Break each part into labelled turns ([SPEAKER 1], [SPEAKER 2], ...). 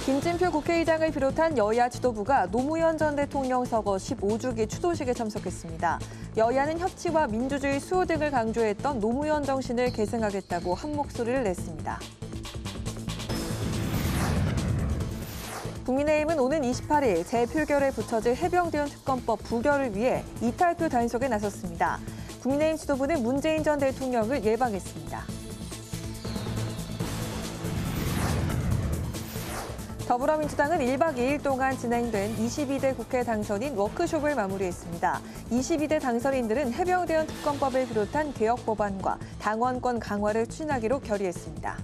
[SPEAKER 1] 김진표 국회의장을 비롯한 여야 지도부가 노무현 전 대통령 서거 15주기 추도식에 참석했습니다. 여야는 협치와 민주주의 수호 등을 강조했던 노무현 정신을 계승하겠다고 한 목소리를 냈습니다. 국민의힘은 오는 28일 재표결에 붙여질 해병대원 특검법 부결을 위해 이탈표 단속에 나섰습니다. 국민의힘 지도부는 문재인 전 대통령을 예방했습니다. 더불어민주당은 1박 2일 동안 진행된 22대 국회 당선인 워크숍을 마무리했습니다. 22대 당선인들은 해병대원 특검법을 비롯한 개혁 법안과 당원권 강화를 추진하기로 결의했습니다.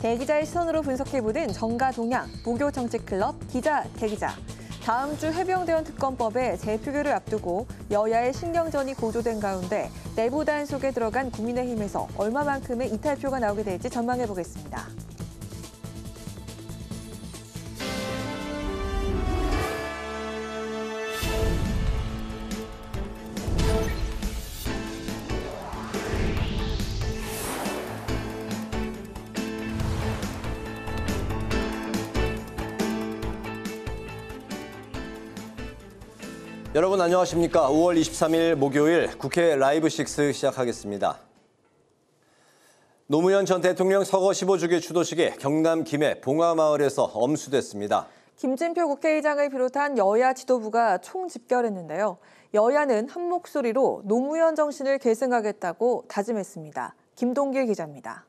[SPEAKER 1] 대기자의 시선으로 분석해보는 정가 동향, 모교 정치클럽 기자 대기자. 다음 주 해병대원 특검법의 재표결을 앞두고 여야의 신경전이 고조된 가운데 내부 단속에 들어간 국민의힘에서 얼마만큼의 이탈표가 나오게 될지 전망해보겠습니다.
[SPEAKER 2] 여러분 안녕하십니까. 5월 23일 목요일 국회 라이브 6 시작하겠습니다. 노무현 전 대통령 서거 15주기 추도식이 경남 김해 봉화마을에서 엄수됐습니다.
[SPEAKER 1] 김진표 국회의장을 비롯한 여야 지도부가 총집결했는데요. 여야는 한 목소리로 노무현 정신을 계승하겠다고 다짐했습니다. 김동길 기자입니다.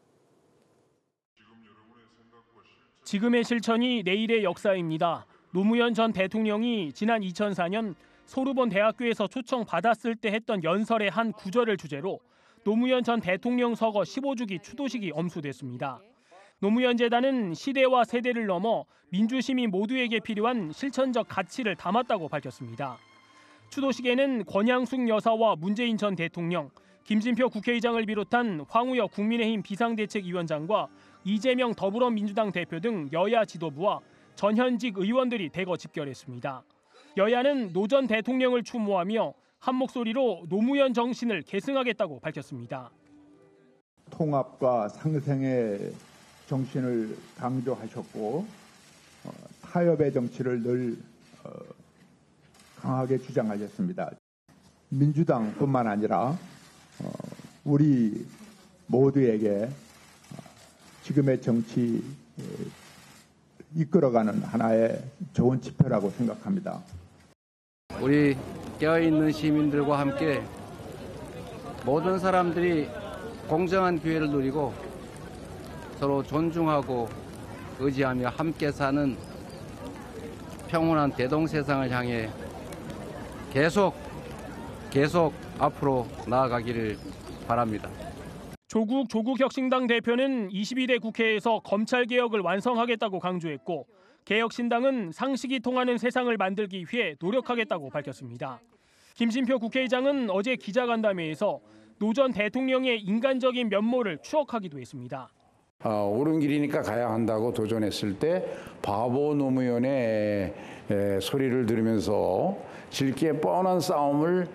[SPEAKER 3] 지금의 실천이 내일의 역사입니다. 노무현 전 대통령이 지난 2004년 소르본 대학교에서 초청받았을 때 했던 연설의 한 구절을 주제로 노무현 전 대통령 서거 15주기 추도식이 엄수됐습니다. 노무현 재단은 시대와 세대를 넘어 민주시민 모두에게 필요한 실천적 가치를 담았다고 밝혔습니다. 추도식에는 권양숙 여사와 문재인 전 대통령, 김진표 국회의장을 비롯한 황우여 국민의힘 비상대책위원장과 이재명 더불어민주당 대표 등 여야 지도부와 전현직 의원들이 대거 집결했습니다. 여야는 노 전 대통령을 추모하며 한 목소리로 노무현 정신을 계승하겠다고 밝혔습니다.
[SPEAKER 4] 통합과 상생의 정신을 강조하셨고 타협의 정치를 늘 강하게 주장하셨습니다. 민주당뿐만 아니라 우리 모두에게 지금의 정치 이끌어가는 하나의 좋은 지표라고 생각합니다.
[SPEAKER 5] 우리 깨어있는 시민들과 함께 모든 사람들이 공정한 기회를 누리고 서로 존중하고 의지하며 함께 사는 평온한 대동세상을 향해 계속 앞으로 나아가기를 바랍니다.
[SPEAKER 3] 조국 혁신당 대표는 22대 국회에서 검찰개혁을 완성하겠다고 강조했고 개혁신당은 상식이 통하는 세상을 만들기 위해 노력하겠다고 밝혔습니다. 김진표 국회의장은 어제 기자간담회에서 노 전 대통령의 인간적인 면모를 추억하기도 했습니다.
[SPEAKER 6] 옳은 길이니까 가야 한다고 도전했을 때 바보 노무현의 소리를 들으면서 질게 뻔한 싸움을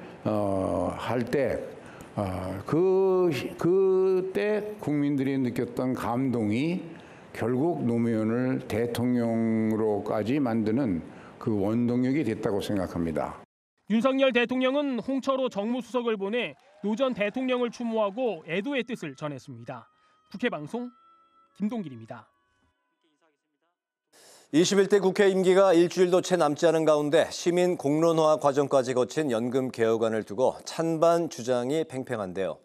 [SPEAKER 6] 할 때 그때 국민들이 느꼈던 감동이 결국 노무현을 대통령으로까지 만드는 그 원동력이 됐다고 생각합니다.
[SPEAKER 3] 윤석열 대통령은 홍철호 정무수석을 보내 노 전 대통령을 추모하고 애도의 뜻을 전했습니다. 국회방송 김동길입니다.
[SPEAKER 2] 21대 국회 임기가 일주일도 채 남지 않은 가운데 시민 공론화 과정까지 거친 연금 개혁안을 두고 찬반 주장이 팽팽한데요.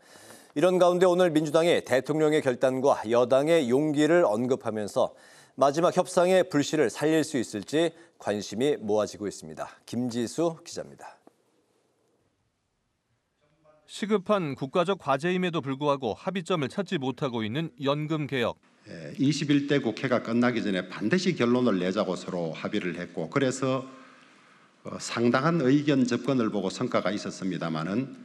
[SPEAKER 2] 이런 가운데 오늘 민주당이 대통령의 결단과 여당의 용기를 언급하면서 마지막 협상의 불씨를 살릴 수 있을지 관심이 모아지고 있습니다. 김지수 기자입니다.
[SPEAKER 7] 시급한 국가적 과제임에도 불구하고 합의점을 찾지 못하고 있는 연금 개혁.
[SPEAKER 8] 21대 국회가 끝나기 전에 반드시 결론을 내자고 서로 합의를 했고 그래서 상당한 의견 접근을 보고 성과가 있었습니다마는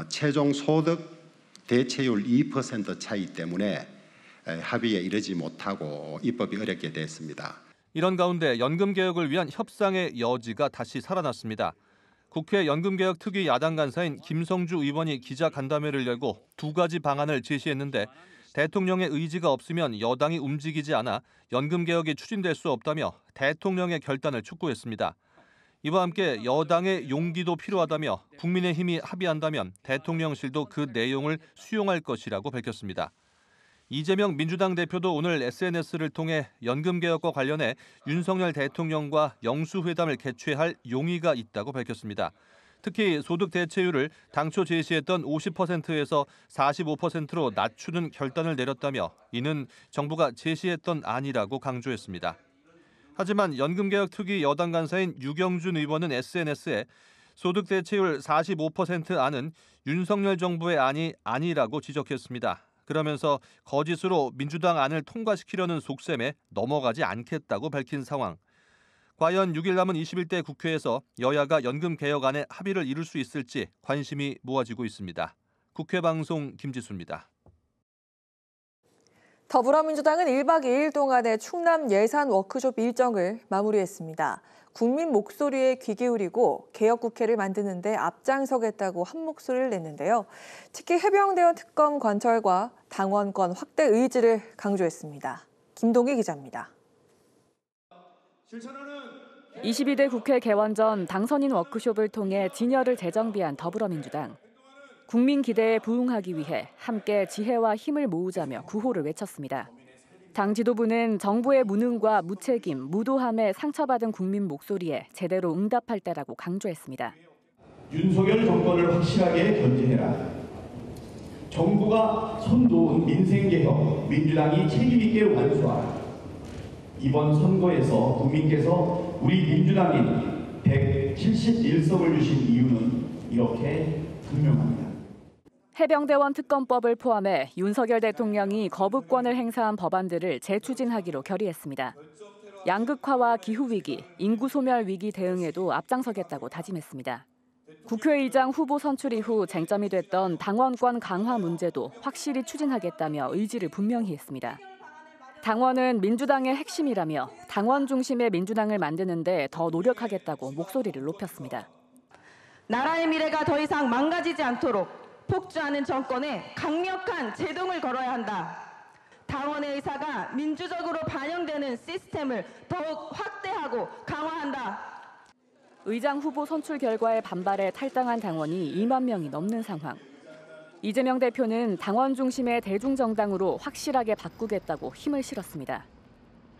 [SPEAKER 8] 최종 소득 대체율 2% 차이 때문에 합의에 이르지 못하고 입법이 어렵게 됐습니다.
[SPEAKER 7] 이런 가운데 연금 개혁을 위한 협상의 여지가 다시 살아났습니다. 국회 연금개혁 특위 야당 간사인 김성주 의원이 기자간담회를 열고 두 가지 방안을 제시했는데 대통령의 의지가 없으면 여당이 움직이지 않아 연금개혁이 추진될 수 없다며 대통령의 결단을 촉구했습니다. 이와 함께 여당의 용기도 필요하다며 국민의힘이 합의한다면 대통령실도 그 내용을 수용할 것이라고 밝혔습니다. 이재명 민주당 대표도 오늘 SNS를 통해 연금개혁과 관련해 윤석열 대통령과 영수회담을 개최할 용의가 있다고 밝혔습니다. 특히 소득 대체율을 당초 제시했던 50%에서 45%로 낮추는 결단을 내렸다며 이는 정부가 제시했던 안이라고 강조했습니다. 하지만 연금개혁 특위 여당 간사인 유경준 의원은 SNS에 소득 대체율 45% 안은 윤석열 정부의 안이 아니라고 지적했습니다. 그러면서 거짓으로 민주당 안을 통과시키려는 속셈에 넘어가지 않겠다고 밝힌 상황. 과연 6일 남은 21대 국회에서 여야가 연금개혁안에 합의를 이룰 수 있을지 관심이 모아지고 있습니다. 국회방송 김지수입니다.
[SPEAKER 1] 더불어민주당은 1박 2일 동안의 충남 예산 워크숍 일정을 마무리했습니다. 국민 목소리에 귀 기울이고 개혁국회를 만드는 데 앞장서겠다고 한 목소리를 냈는데요. 특히 해병대원 특검 관철과 당원권 확대 의지를 강조했습니다. 김동희 기자입니다.
[SPEAKER 9] 22대 국회 개원 전 당선인 워크숍을 통해 진열을 재정비한 더불어민주당. 국민 기대에 부응하기 위해 함께 지혜와 힘을 모으자며 구호를 외쳤습니다. 당 지도부는 정부의 무능과 무책임, 무도함에 상처받은 국민 목소리에 제대로 응답할 때라고 강조했습니다.
[SPEAKER 10] 윤석열 정권을 확실하게 견제해라. 정부가 손놓은 민생개혁, 민주당이 책임있게 완수하라. 이번 선거에서 국민께서 우리 민주당인 171석을 주신 이유는 이렇게 분명합니다.
[SPEAKER 9] 해병대원 특검법을 포함해 윤석열 대통령이 거부권을 행사한 법안들을 재추진하기로 결의했습니다. 양극화와 기후위기, 인구소멸 위기 대응에도 앞장서겠다고 다짐했습니다. 국회의장 후보 선출 이후 쟁점이 됐던 당원권 강화 문제도 확실히 추진하겠다며 의지를 분명히 했습니다. 당원은 민주당의 핵심이라며 당원 중심의 민주당을 만드는 데 더 노력하겠다고 목소리를 높였습니다.
[SPEAKER 11] 나라의 미래가 더 이상 망가지지 않도록 폭주하는 정권에 강력한 제동을 걸어야 한다. 당원의 의사가 민주적으로 반영되는 시스템을 더욱 확대하고 강화한다.
[SPEAKER 9] 의장 후보 선출 결과에 반발해 탈당한 당원이 2만 명이 넘는 상황. 이재명 대표는 당원 중심의 대중정당으로 확실하게 바꾸겠다고 힘을 실었습니다.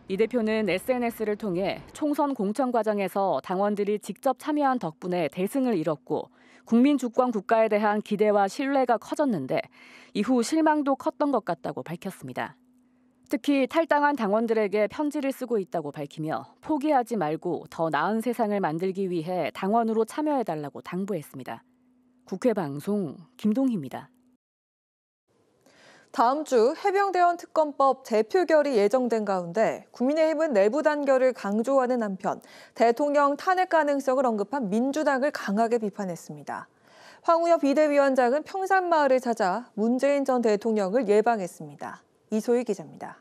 [SPEAKER 9] 이 대표는 SNS를 통해 총선 공천 과정에서 당원들이 직접 참여한 덕분에 대승을 이뤘고 국민 주권 국가에 대한 기대와 신뢰가 커졌는데 이후 실망도 컸던 것 같다고 밝혔습니다. 특히 탈당한 당원들에게 편지를 쓰고 있다고 밝히며 포기하지 말고 더 나은 세상을 만들기 위해 당원으로 참여해달라고 당부했습니다. 국회방송 김동희입니다.
[SPEAKER 1] 다음 주 해병대원 특검법 재표결이 예정된 가운데 국민의힘은 내부 단결을 강조하는 한편 대통령 탄핵 가능성을 언급한 민주당을 강하게 비판했습니다. 황우여 비대위원장은 평산마을을 찾아 문재인 전 대통령을 예방했습니다. 이소희 기자입니다.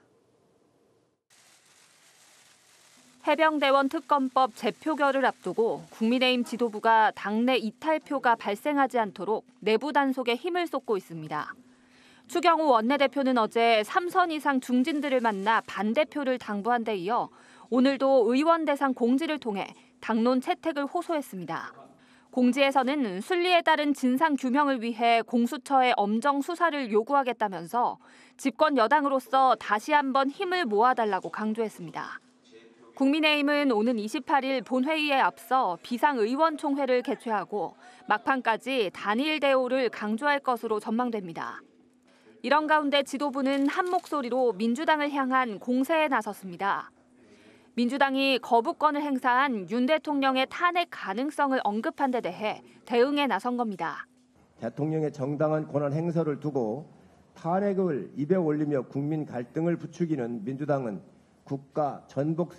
[SPEAKER 12] 해병대원 특검법 재표결을 앞두고 국민의힘 지도부가 당내 이탈표가 발생하지 않도록 내부 단속에 힘을 쏟고 있습니다. 추경호 원내대표는 어제 3선 이상 중진들을 만나 반대표를 당부한 데 이어 오늘도 의원 대상 공지를 통해 당론 채택을 호소했습니다. 공지에서는 순리에 따른 진상 규명을 위해 공수처의 엄정 수사를 요구하겠다면서 집권 여당으로서 다시 한번 힘을 모아달라고 강조했습니다. 국민의힘은 오는 28일 본회의에 앞서 비상의원총회를 개최하고 막판까지 단일 대오를 강조할 것으로 전망됩니다. 이런 가운데 지도부는 한 목소리로 민주당을 향한 공세에 나섰습니다. 민주당이 거부권을 행사한 윤 대통령의 탄핵 가능성을 언급한 데 대해 대응에 나선 겁니다.
[SPEAKER 13] 대통령의 정당한 권한 행사를 두고 탄핵을 입에 올리며 국민 갈등을 부추기는 민주당은 국가 전복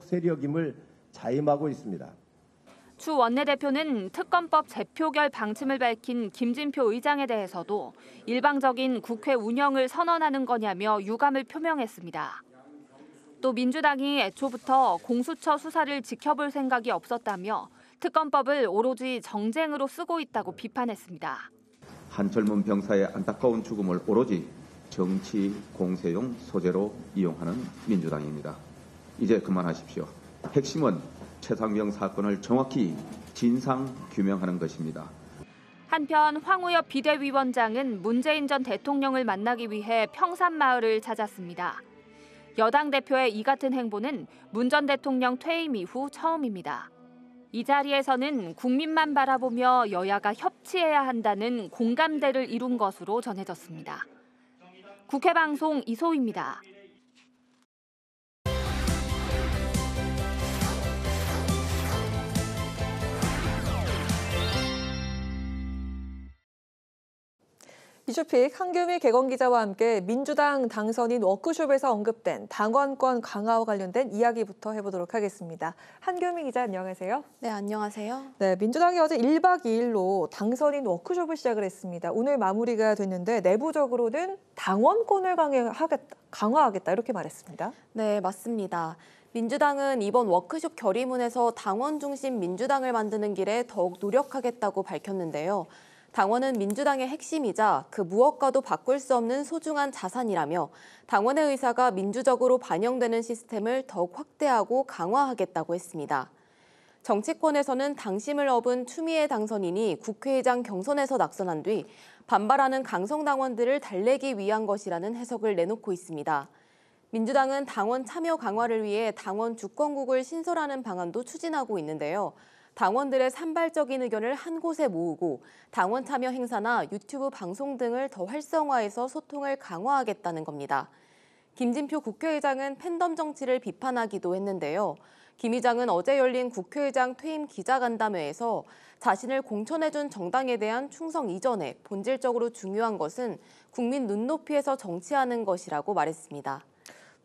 [SPEAKER 13] 세력임을 자임하고 있습니다.
[SPEAKER 12] 추 원내대표는 특검법 재표결 방침을 밝힌 김진표 의장에 대해서도 일방적인 국회 운영을 선언하는 거냐며 유감을 표명했습니다. 또 민주당이 애초부터 공수처 수사를 지켜볼 생각이 없었다며 특검법을 오로지 정쟁으로 쓰고 있다고 비판했습니다.
[SPEAKER 14] 한 젊은 병사의 안타까운 죽음을 오로지 정치 공세용 소재로 이용하는 민주당입니다. 이제 그만하십시오. 핵심은 최상병 사건을 정확히 진상 규명하는 것입니다.
[SPEAKER 12] 한편 황우엽 비대위원장은 문재인 전 대통령을 만나기 위해 평산마을을 찾았습니다. 여당 대표의 이 같은 행보는 문 전 대통령 퇴임 이후 처음입니다. 이 자리에서는 국민만 바라보며 여야가 협치해야 한다는 공감대를 이룬 것으로 전해졌습니다. 국회방송 이소희입니다.
[SPEAKER 1] 이슈픽 한규미 개건기자와 함께 민주당 당선인 워크숍에서 언급된 당원권 강화와 관련된 이야기부터 해보도록 하겠습니다. 한규미 기자 안녕하세요.
[SPEAKER 15] 네, 안녕하세요.
[SPEAKER 1] 네, 민주당이 어제 1박 2일로 당선인 워크숍을 시작을 했습니다. 오늘 마무리가 됐는데 내부적으로는 당원권을 강화하겠다 이렇게 말했습니다.
[SPEAKER 15] 네, 맞습니다. 민주당은 이번 워크숍 결의문에서 당원 중심 민주당을 만드는 길에 더욱 노력하겠다고 밝혔는데요. 당원은 민주당의 핵심이자 그 무엇과도 바꿀 수 없는 소중한 자산이라며 당원의 의사가 민주적으로 반영되는 시스템을 더욱 확대하고 강화하겠다고 했습니다. 정치권에서는 당심을 업은 추미애 당선인이 국회의장 경선에서 낙선한 뒤 반발하는 강성당원들을 달래기 위한 것이라는 해석을 내놓고 있습니다. 민주당은 당원 참여 강화를 위해 당원 주권국을 신설하는 방안도 추진하고 있는데요. 당원들의 산발적인 의견을 한 곳에 모으고 당원 참여 행사나 유튜브 방송 등을 더 활성화해서 소통을 강화하겠다는 겁니다. 김진표 국회의장은 팬덤 정치를 비판하기도 했는데요. 김 의장은 어제 열린 국회의장 퇴임 기자간담회에서 자신을 공천해준 정당에 대한 충성 이전에 본질적으로 중요한 것은 국민 눈높이에서 정치하는 것이라고 말했습니다.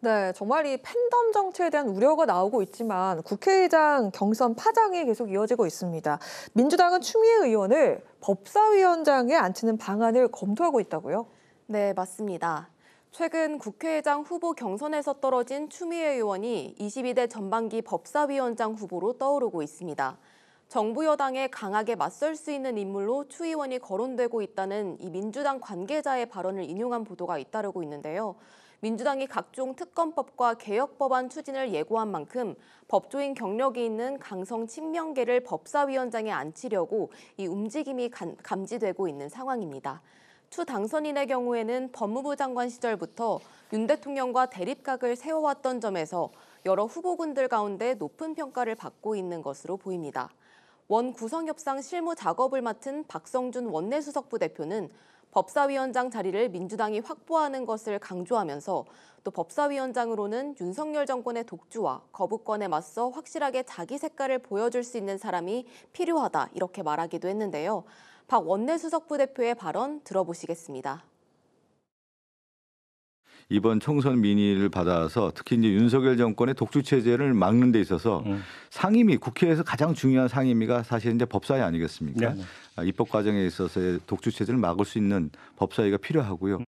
[SPEAKER 1] 네, 정말 이 팬덤 정치에 대한 우려가 나오고 있지만 국회의장 경선 파장이 계속 이어지고 있습니다. 민주당은 추미애 의원을 법사위원장에 앉히는 방안을 검토하고 있다고요?
[SPEAKER 15] 네, 맞습니다. 최근 국회의장 후보 경선에서 떨어진 추미애 의원이 22대 전반기 법사위원장 후보로 떠오르고 있습니다. 정부 여당에 강하게 맞설 수 있는 인물로 추 의원이 거론되고 있다는 이 민주당 관계자의 발언을 인용한 보도가 잇따르고 있는데요. 민주당이 각종 특검법과 개혁법안 추진을 예고한 만큼 법조인 경력이 있는 강성 친명계를 법사위원장에 앉히려고 이 움직임이 감지되고 있는 상황입니다. 추 당선인의 경우에는 법무부 장관 시절부터 윤 대통령과 대립각을 세워왔던 점에서 여러 후보군들 가운데 높은 평가를 받고 있는 것으로 보입니다. 원 구성협상 실무 작업을 맡은 박성준 원내수석부 대표는 법사위원장 자리를 민주당이 확보하는 것을 강조하면서 또 법사위원장으로는 윤석열 정권의 독주와 거부권에 맞서 확실하게 자기 색깔을 보여줄 수 있는 사람이 필요하다 이렇게 말하기도 했는데요. 박 원내수석부 대표의 발언 들어보시겠습니다.
[SPEAKER 16] 이번 총선 민의를 받아서 특히 이제 윤석열 정권의 독주 체제를 막는 데 있어서 상임위, 국회에서 가장 중요한 상임위가 사실 이제 법사위 아니겠습니까? 네. 입법 과정에 있어서의 독주 체제를 막을 수 있는 법사위가 필요하고요.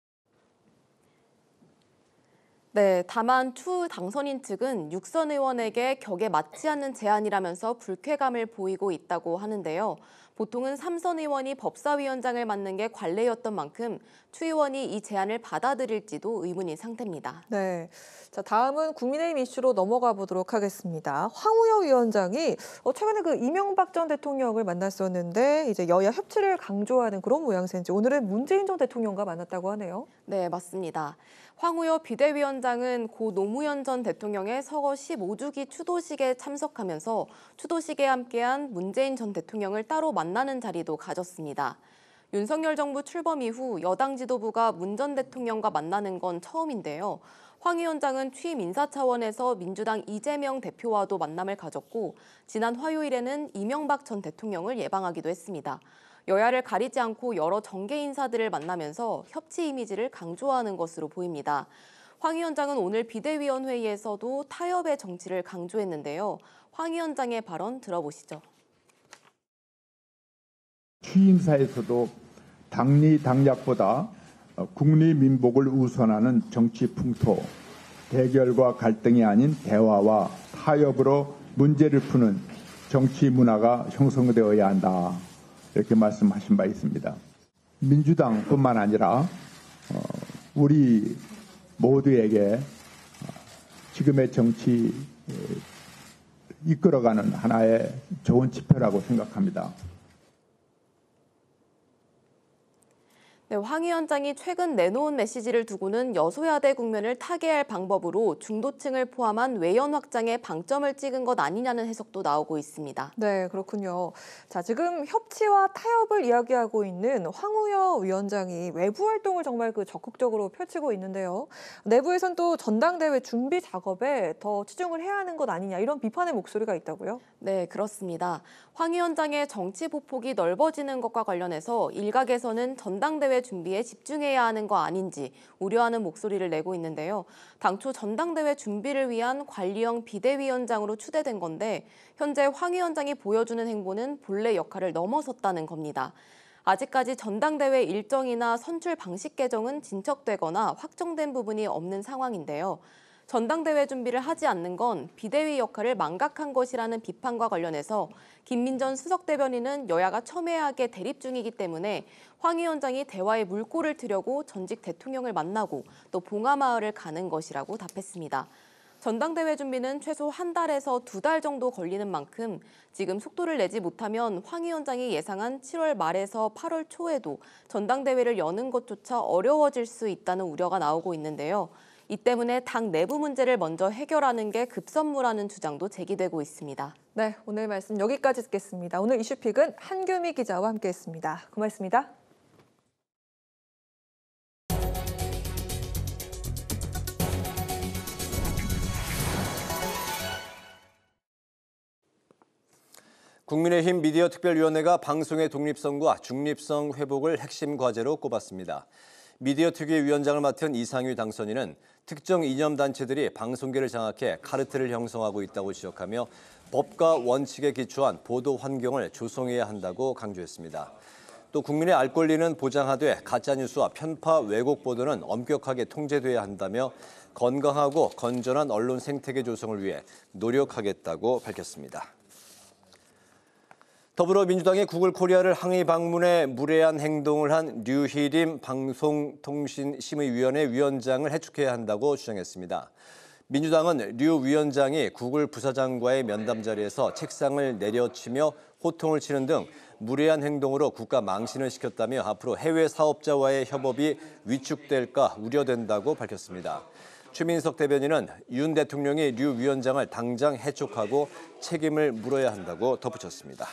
[SPEAKER 15] 네, 다만 추 당선인 측은 육선 의원에게 격에 맞지 않는 제안이라면서 불쾌감을 보이고 있다고 하는데요. 보통은 3선 의원이 법사위원장을 맡는 게 관례였던 만큼 추 의원이 이 제안을 받아들일지도 의문인 상태입니다.
[SPEAKER 1] 네, 자 다음은 국민의힘 이슈로 넘어가 보도록 하겠습니다. 황우여 위원장이 최근에 그 이명박 전 대통령을 만났었는데 이제 여야 협치를 강조하는 그런 모양새인지 오늘은 문재인 전 대통령과 만났다고 하네요.
[SPEAKER 15] 네, 맞습니다. 황우여 비대위원장은 고 노무현 전 대통령의 서거 15주기 추도식에 참석하면서 추도식에 함께한 문재인 전 대통령을 따로 만나는 자리도 가졌습니다. 윤석열 정부 출범 이후 여당 지도부가 문 전 대통령과 만나는 건 처음인데요. 황 위원장은 취임 인사 차원에서 민주당 이재명 대표와도 만남을 가졌고 지난 화요일에는 이명박 전 대통령을 예방하기도 했습니다. 여야를 가리지 않고 여러 정계 인사들을 만나면서 협치 이미지를 강조하는 것으로 보입니다. 황 위원장은 오늘 비대위원회의에서도 타협의 정치를 강조했는데요. 황 위원장의 발언 들어보시죠.
[SPEAKER 4] 취임사에서도 당리 당략보다 국리 민복을 우선하는 정치 풍토, 대결과 갈등이 아닌 대화와 타협으로 문제를 푸는 정치 문화가 형성되어야 한다. 이렇게 말씀하신 바 있습니다. 민주당뿐만 아니라 우리 모두에게 지금의 정치 이끌어가는 하나의 좋은 지표라고 생각합니다.
[SPEAKER 15] 네, 황 위원장이 최근 내놓은 메시지를 두고는 여소야대 국면을 타개할 방법으로 중도층을 포함한 외연 확장에 방점을 찍은 것 아니냐는 해석도 나오고 있습니다.
[SPEAKER 1] 네, 그렇군요. 자, 지금 협치와 타협을 이야기하고 있는 황우여 위원장이 외부 활동을 정말 적극적으로 펼치고 있는데요. 내부에선 또 전당대회 준비 작업에 더 치중을 해야 하는 것 아니냐 이런 비판의 목소리가 있다고요?
[SPEAKER 15] 네, 그렇습니다. 황 위원장의 정치 보폭이 넓어지는 것과 관련해서 일각에서는 전당대회 준비에 집중해야 하는 거 아닌지 우려하는 목소리를 내고 있는데요. 당초 전당대회 준비를 위한 관리형 비대위원장으로 추대된 건데 현재 황 위원장이 보여주는 행보는 본래 역할을 넘어섰다는 겁니다. 아직까지 전당대회 일정이나 선출 방식 개정은 진척되거나 확정된 부분이 없는 상황인데요. 전당대회 준비를 하지 않는 건 비대위 역할을 망각한 것이라는 비판과 관련해서 김민전 수석대변인은 여야가 첨예하게 대립 중이기 때문에 황 위원장이 대화의 물꼬를 트려고 전직 대통령을 만나고 또 봉하마을을 가는 것이라고 답했습니다. 전당대회 준비는 최소 한 달에서 2달 정도 걸리는 만큼 지금 속도를 내지 못하면 황 위원장이 예상한 7월 말에서 8월 초에도 전당대회를 여는 것조차 어려워질 수 있다는 우려가 나오고 있는데요. 이 때문에 당 내부 문제를 먼저 해결하는 게 급선무라는 주장도 제기되고 있습니다.
[SPEAKER 1] 네, 오늘 말씀 여기까지 듣겠습니다. 오늘 이슈픽은 한규미 기자와 함께했습니다. 고맙습니다.
[SPEAKER 2] 국민의힘 미디어특별위원회가 방송의 독립성과 중립성 회복을 핵심 과제로 꼽았습니다. 미디어특위 위원장을 맡은 이상휘 당선인은 특정 이념단체들이 방송계를 장악해 카르텔을 형성하고 있다고 지적하며 법과 원칙에 기초한 보도 환경을 조성해야 한다고 강조했습니다. 또 국민의 알 권리는 보장하되 가짜뉴스와 편파 왜곡 보도는 엄격하게 통제돼야 한다며 건강하고 건전한 언론 생태계 조성을 위해 노력하겠다고 밝혔습니다. 더불어민주당이 구글 코리아를 항의 방문에 무례한 행동을 한 류희림 방송통신심의위원회 위원장을 해촉해야 한다고 주장했습니다. 민주당은 류 위원장이 구글 부사장과의 면담 자리에서 책상을 내려치며 호통을 치는 등 무례한 행동으로 국가 망신을 시켰다며 앞으로 해외 사업자와의 협업이 위축될까 우려된다고 밝혔습니다. 최민석 대변인은 윤 대통령이 류 위원장을 당장 해촉하고 책임을 물어야 한다고 덧붙였습니다.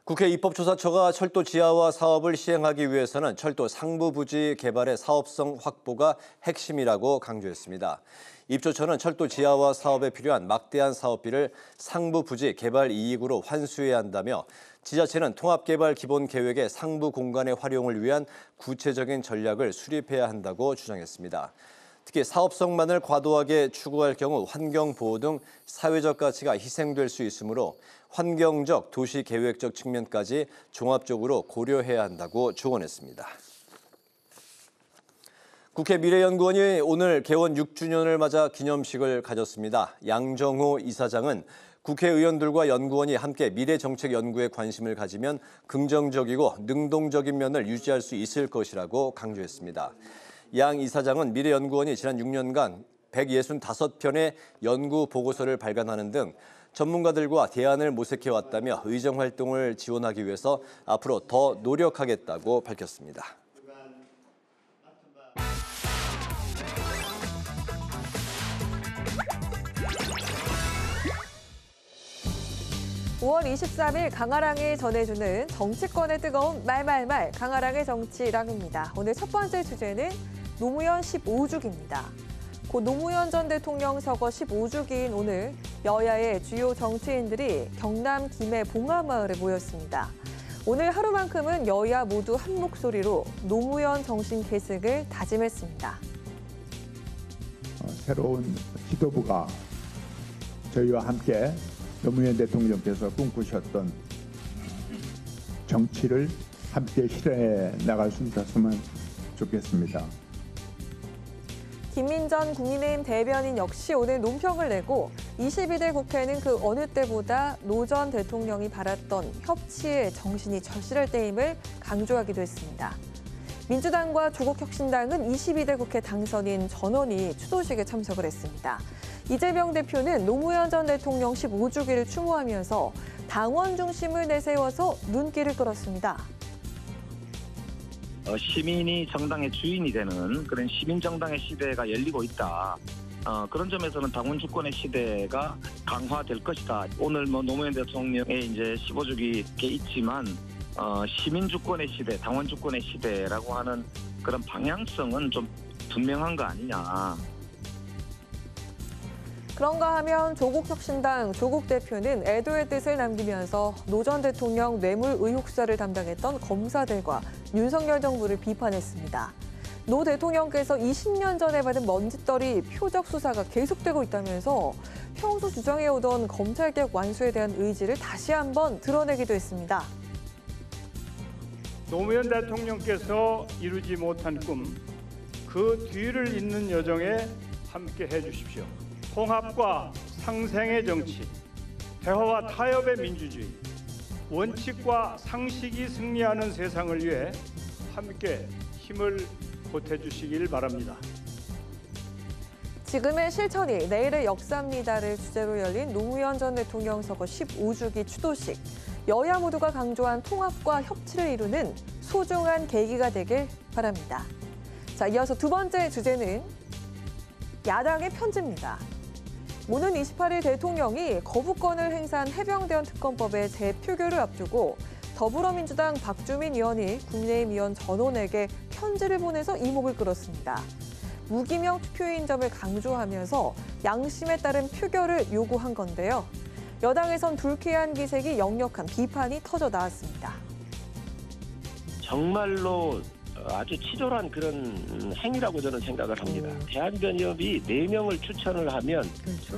[SPEAKER 2] 국회 입법조사처가 철도 지하화 사업을 시행하기 위해서는 철도 상부 부지 개발의 사업성 확보가 핵심이라고 강조했습니다. 입조처는 철도 지하화 사업에 필요한 막대한 사업비를 상부 부지 개발 이익으로 환수해야 한다며 지자체는 통합개발 기본계획의 상부 공간의 활용을 위한 구체적인 전략을 수립해야 한다고 주장했습니다. 특히 사업성만을 과도하게 추구할 경우 환경보호 등 사회적 가치가 희생될 수 있으므로 환경적, 도시계획적 측면까지 종합적으로 고려해야 한다고 조언했습니다. 국회 미래연구원이 오늘 개원 6주년을 맞아 기념식을 가졌습니다. 양정호 이사장은 국회의원들과 연구원이 함께 미래정책 연구에 관심을 가지면 긍정적이고 능동적인 면을 유지할 수 있을 것이라고 강조했습니다. 양 이사장은 미래연구원이 지난 6년간 165편의 연구 보고서를 발간하는 등 전문가들과 대안을 모색해왔다며 의정활동을 지원하기 위해서 앞으로 더 노력하겠다고 밝혔습니다.
[SPEAKER 1] 5월 23일 강아랑이 전해주는 정치권의 뜨거운 말말말 강아랑의 정치랑입니다. 오늘 첫 번째 주제는 노무현 15주기입니다. 고 노무현 전 대통령 서거 15주기인 오늘 여야의 주요 정치인들이 경남 김해 봉하마을에 모였습니다. 오늘 하루만큼은 여야 모두 한 목소리로 노무현 정신 계승을 다짐했습니다.
[SPEAKER 4] 새로운 지도부가 저희와 함께 노무현 대통령께서 꿈꾸셨던 정치를 함께 실현해 나갈 수 있었으면 좋겠습니다.
[SPEAKER 1] 김민전 국민의힘 대변인 역시 오늘 논평을 내고 22대 국회는 그 어느 때보다 노 전 대통령이 바랐던 협치의 정신이 절실할 때임을 강조하기도 했습니다. 민주당과 조국혁신당은 22대 국회 당선인 전원이 추도식에 참석을 했습니다. 이재명 대표는 노무현 전 대통령 15주기를 추모하면서 당원 중심을 내세워서 눈길을 끌었습니다.
[SPEAKER 17] 시민이 정당의 주인이 되는 그런 시민정당의 시대가 열리고 있다. 그런 점에서는 당원 주권의 시대가 강화될 것이다. 오늘 노무현 대통령의 이제 15주기에 있지만 시민 주권의 시대, 당원 주권의 시대라고 하는 그런 방향성은 좀 분명한 거 아니냐.
[SPEAKER 1] 그런가 하면 조국혁신당 조국 대표는 애도의 뜻을 남기면서 노 전 대통령 뇌물 의혹 수사를 담당했던 검사들과 윤석열 정부를 비판했습니다. 노 대통령께서 20년 전에 받은 먼지떨이 표적 수사가 계속되고 있다면서 평소 주장해오던 검찰개혁 완수에 대한 의지를 다시 한번 드러내기도 했습니다.
[SPEAKER 18] 노무현 대통령께서 이루지 못한 꿈, 그 뒤를 잇는 여정에 함께 해주십시오. 통합과 상생의 정치, 대화와 타협의 민주주의, 원칙과 상식이 승리하는 세상을 위해 함께 힘을 보태주시길 바랍니다.
[SPEAKER 1] 지금의 실천이 내일의 역사입니다를 주제로 열린 노무현 전 대통령 서거 15주기 추도식. 여야 모두가 강조한 통합과 협치를 이루는 소중한 계기가 되길 바랍니다. 자, 이어서 두 번째 주제는 야당의 편지입니다. 오는 28일 대통령이 거부권을 행사한 해병대원 특검법의 재표결을 앞두고 더불어민주당 박주민 의원이 국민의힘 의원 전원에게 편지를 보내서 이목을 끌었습니다. 무기명 투표인 점을 강조하면서 양심에 따른 표결을 요구한 건데요. 여당에선 불쾌한 기색이 역력한 비판이 터져 나왔습니다.
[SPEAKER 19] 정말로 아주 치졸한 그런 행위라고 저는 생각을 합니다. 대한변협이 4명을 추천을 하면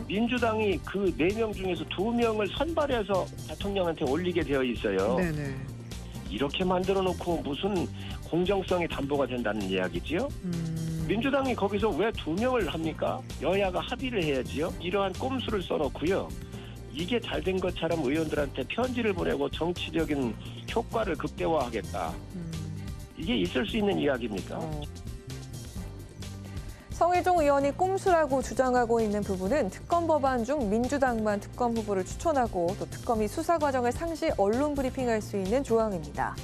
[SPEAKER 19] 민주당이 그 4명 중에서 2명을 선발해서 대통령한테 올리게 되어 있어요.
[SPEAKER 1] 네네.
[SPEAKER 19] 이렇게 만들어 놓고 무슨 공정성이 담보가 된다는 이야기지요? 민주당이 거기서 왜 2명을 합니까? 여야가 합의를 해야지요. 이러한 꼼수를 써놓고요. 이게 잘 된 것처럼 의원들한테 편지를 보내고 정치적인 효과를 극대화하겠다. 이게 있을 수 있는 이야기입니까?
[SPEAKER 1] 성일종 의원이 꼼수라고 주장하고 있는 부분은 특검 법안 중 민주당만 특검 후보를 추천하고 또 특검이 수사 과정을 상시 언론 브리핑할 수 있는 조항입니다.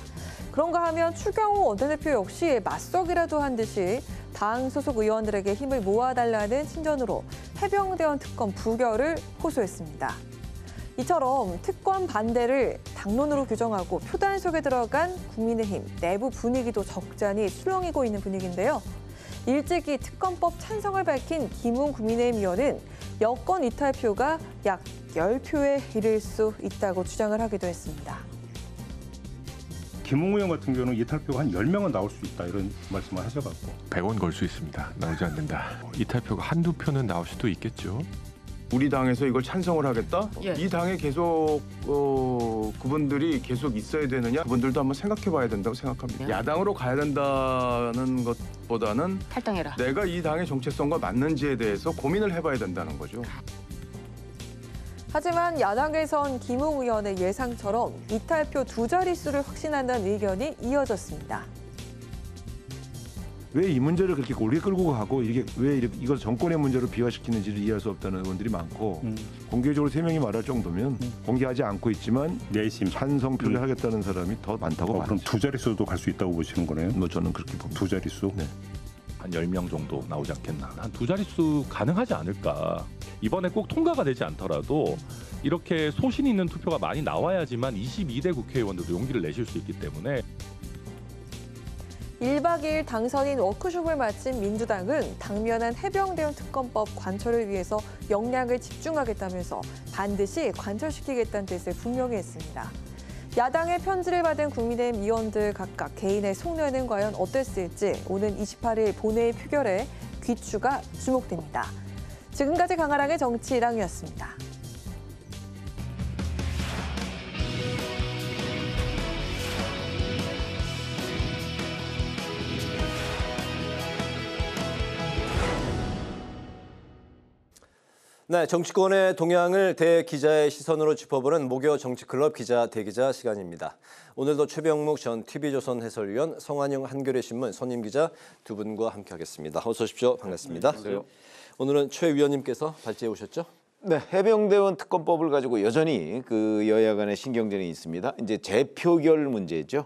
[SPEAKER 1] 그런가 하면 추경호 원내대표 역시 맞서기라도 한 듯이 당 소속 의원들에게 힘을 모아달라는 친전으로 해병대원 특검 부결을 호소했습니다. 이처럼 특검 반대를 당론으로 규정하고 표단속에 들어간 국민의힘 내부 분위기도 적잖이 술렁이고 있는 분위기인데요. 일찍이 특검법 찬성을 밝힌 김웅 국민의힘 의원은 여권 이탈표가 약 10표에 이를 수 있다고 주장을 하기도 했습니다.
[SPEAKER 20] 김웅 의원 같은 경우는 이탈표가 한 10명은 나올 수 있다 이런 말씀을 하셔갖고
[SPEAKER 21] 100원 걸 수 있습니다. 나오지 않는다. 이탈표가 한두 표는 나올 수도 있겠죠.
[SPEAKER 22] 우리 당에서 이걸 찬성을 하겠다?
[SPEAKER 23] 예.
[SPEAKER 22] 이 당에 계속 그분들이 계속 있어야 되느냐? 그분들도 한번 생각해 봐야 된다고 생각합니다. 야당으로 가야 된다는 것보다는
[SPEAKER 23] 탈당해라.
[SPEAKER 22] 내가 이 당의 정체성과 맞는지에 대해서 고민을 해봐야 된다는 거죠.
[SPEAKER 1] 하지만 야당에선 김웅 의원의 예상처럼 이탈표 2자릿수를 확신한다는 의견이 이어졌습니다.
[SPEAKER 24] 왜 이 문제를 그렇게 오래 끌고 가고 이게 왜 이걸 정권의 문제로 비화시키는지를 이해할 수 없다는 의원들이 많고 공개적으로 3명이 말할 정도면 공개하지 않고 있지만
[SPEAKER 20] 내심
[SPEAKER 24] 찬성표를 하겠다는 사람이 더 많다고 봐요.
[SPEAKER 20] 그럼 2자릿수도 갈 수 있다고 보시는 거네요?
[SPEAKER 24] 뭐 저는 그렇게 봅니다.
[SPEAKER 20] 2자릿수?
[SPEAKER 24] 네.
[SPEAKER 21] 한 10명 정도 나오지 않겠나. 한 2자릿수 가능하지 않을까. 이번에 꼭 통과가 되지 않더라도 이렇게 소신 있는 투표가 많이 나와야지만 22대 국회의원들도 용기를 내실 수 있기 때문에
[SPEAKER 1] 1박 2일 당선인 워크숍을 마친 민주당은 당면한 해병대원 특검법 관철을 위해서 역량을 집중하겠다면서 반드시 관철시키겠다는 뜻을 분명히 했습니다. 야당의 편지를 받은 국민의힘 의원들 각각 개인의 속내는 과연 어땠을지 오는 28일 본회의 표결에 귀추가 주목됩니다. 지금까지 강아랑의 정치랑이었습니다.
[SPEAKER 2] 네, 정치권의 동향을 대기자의 시선으로 짚어보는 목요 정치클럽 기자 대기자 시간입니다. 오늘도 최병묵 전 TV조선 해설위원, 성환영 한겨레신문 선임 기자 두 분과 함께하겠습니다. 어서 오십시오. 반갑습니다.
[SPEAKER 3] 안녕하세요.
[SPEAKER 2] 오늘은 최 위원님께서 발제해 오셨죠?
[SPEAKER 3] 네, 해병대원 특검법을 가지고 여전히 그 여야 간의 신경전이 있습니다. 이제 재표결 문제죠.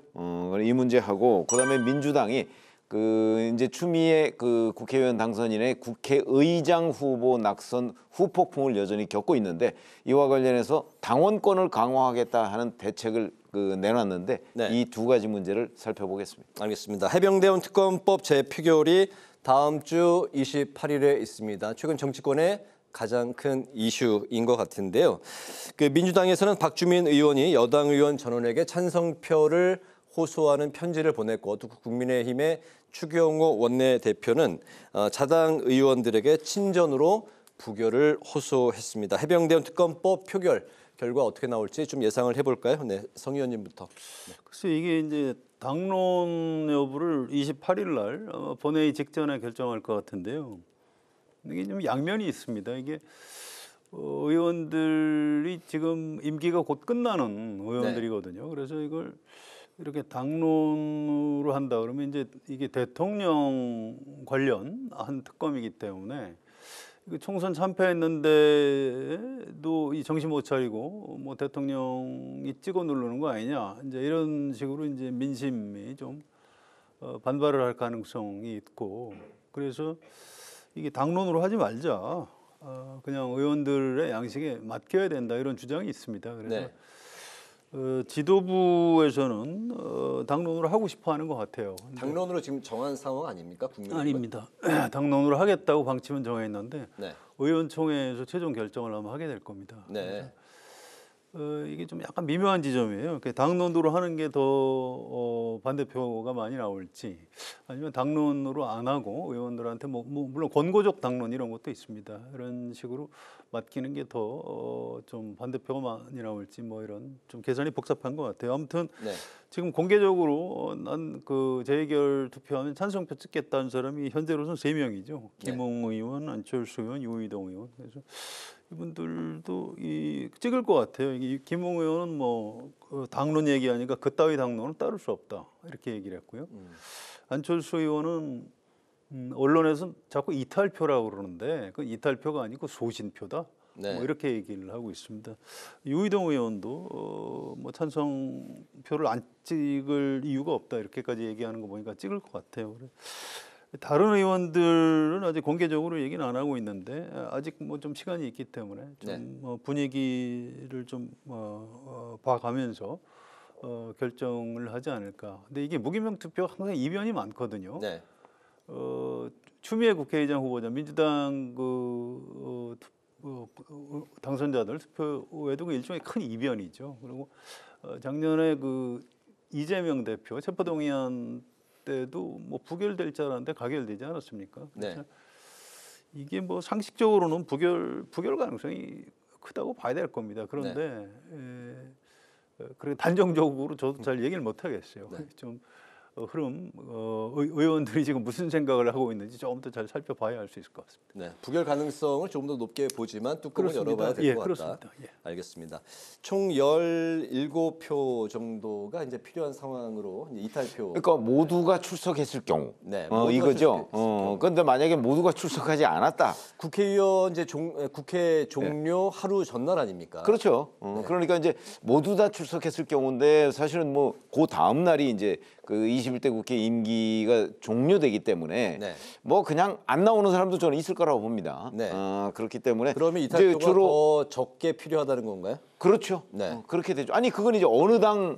[SPEAKER 3] 이 문제하고 그다음에 민주당이 그 이제 추미애 그 국회의원 당선인의 국회의장 후보 낙선 후폭풍을 여전히 겪고 있는데 이와 관련해서 당원권을 강화하겠다 하는 대책을 내놨는데
[SPEAKER 2] 네.
[SPEAKER 3] 이 두 가지 문제를 살펴보겠습니다.
[SPEAKER 2] 알겠습니다. 해병대원 특검법 재표결이 다음 주 28일에 있습니다. 최근 정치권의 가장 큰 이슈인 것 같은데요. 그 민주당에서는 박주민 의원이 여당 의원 전원에게 찬성표를 호소하는 편지를 보냈고 또 국민의힘의 추경호 원내대표는 자당 의원들에게 친전으로 부결을 호소했습니다. 해병대원 특검법 표결 결과 어떻게 나올지 좀 예상을 해볼까요? 네, 성 의원님부터.
[SPEAKER 5] 글쎄 이게 이제 당론 여부를 28일 날 본회의 직전에 결정할 것 같은데요. 이게 좀 양면이 있습니다. 이게 의원들이 지금 임기가 곧 끝나는 의원들이거든요. 그래서 이걸 이렇게 당론으로 한다 그러면 이제 이게 대통령 관련한 특검이기 때문에 총선 참패했는데도 이 정신 못 차리고 뭐 대통령이 찍어 누르는 거 아니냐 이제 이런 식으로 이제 민심이 좀 반발을 할 가능성이 있고 그래서 이게 당론으로 하지 말자 그냥 의원들의 양식에 맡겨야 된다 이런 주장이 있습니다. 그래서
[SPEAKER 2] 네.
[SPEAKER 5] 지도부에서는 당론으로 하고 싶어하는 것 같아요.
[SPEAKER 2] 당론으로 지금 정한 상황 아닙니까? 국민의힘은?
[SPEAKER 5] 아닙니다. 당론으로 하겠다고 방침은 정했는데
[SPEAKER 2] 네.
[SPEAKER 5] 의원총회에서 최종 결정을 아마 하게 될 겁니다.
[SPEAKER 2] 네.
[SPEAKER 5] 이게 좀 약간 미묘한 지점이에요. 당론으로 하는 게 더 반대표가 많이 나올지 아니면 당론으로 안 하고 의원들한테 뭐 물론 권고적 당론 이런 것도 있습니다. 이런 식으로 맡기는 게 더 좀 반대표가 많이 나올지 뭐 이런 좀 계산이 복잡한 것 같아요. 아무튼
[SPEAKER 2] 네.
[SPEAKER 5] 지금 공개적으로 난 그 재결 투표하면 찬성표 찍겠다는 사람이 현재로서는 3명이죠. 김웅 의원, 안철수 의원, 유의동 의원. 그래서 이분들도 찍을 것 같아요. 이 김웅 의원은 그 당론 얘기하니까 그따위 당론은 따를 수 없다 이렇게 얘기를 했고요. 안철수 의원은 언론에서는 자꾸 이탈표라고 그러는데 그 이탈표가 아니고 소신표다.
[SPEAKER 2] 네.
[SPEAKER 5] 뭐 이렇게 얘기를 하고 있습니다. 유의동 의원도 뭐 찬성표를 안 찍을 이유가 없다 이렇게까지 얘기하는 거 보니까 찍을 것 같아요. 다른 의원들은 아직 공개적으로 얘기는 안 하고 있는데 아직 뭐 좀 시간이 있기 때문에 좀 분위기를 좀 봐가면서 결정을 하지 않을까. 근데 이게 무기명 투표 항상 이변이 많거든요.
[SPEAKER 2] 네.
[SPEAKER 5] 추미애 국회의장 후보자 민주당 당선자들 투표에도 일종의 큰 이변이죠. 그리고 작년에 이재명 대표 체포동의안 때도 뭐 부결될 줄 알았는데 가결되지 않았습니까?
[SPEAKER 2] 네.
[SPEAKER 5] 이게 뭐 상식적으로는 부결 가능성이 크다고 봐야 될 겁니다. 그런데 그렇게 단정적으로 저도 잘 얘기를 못 하겠어요. 좀 흐름 의원들이 지금 무슨 생각을 하고 있는지 조금 더 잘 살펴봐야 할 수 있을 것 같습니다.
[SPEAKER 2] 네, 부결 가능성을 조금 더 높게 보지만 뚜껑을 열어봐야 될 것 같다.
[SPEAKER 5] 그렇습니다. 예.
[SPEAKER 2] 알겠습니다. 총 17표 정도가 이제 필요한 상황으로 이제 이탈표.
[SPEAKER 3] 그러니까 모두가 출석했을 경우,
[SPEAKER 2] 네,
[SPEAKER 3] 이거죠. 그런데 만약에 모두가 출석하지 않았다.
[SPEAKER 2] 국회의원 이제 국회 종료 하루 전날 아닙니까?
[SPEAKER 3] 그렇죠. 그러니까 이제 모두 다 출석했을 경우인데 사실은 뭐 그 다음 날이 이제 그 21대 국회 임기가 종료되기 때문에 뭐 그냥 안 나오는 사람도 저는 있을 거라고 봅니다. 그렇기 때문에
[SPEAKER 2] 그러면 이탈표가 더 적게 필요하다는 건가요?
[SPEAKER 3] 그렇죠. 그렇게 되죠. 아니 그건 이제 어느 당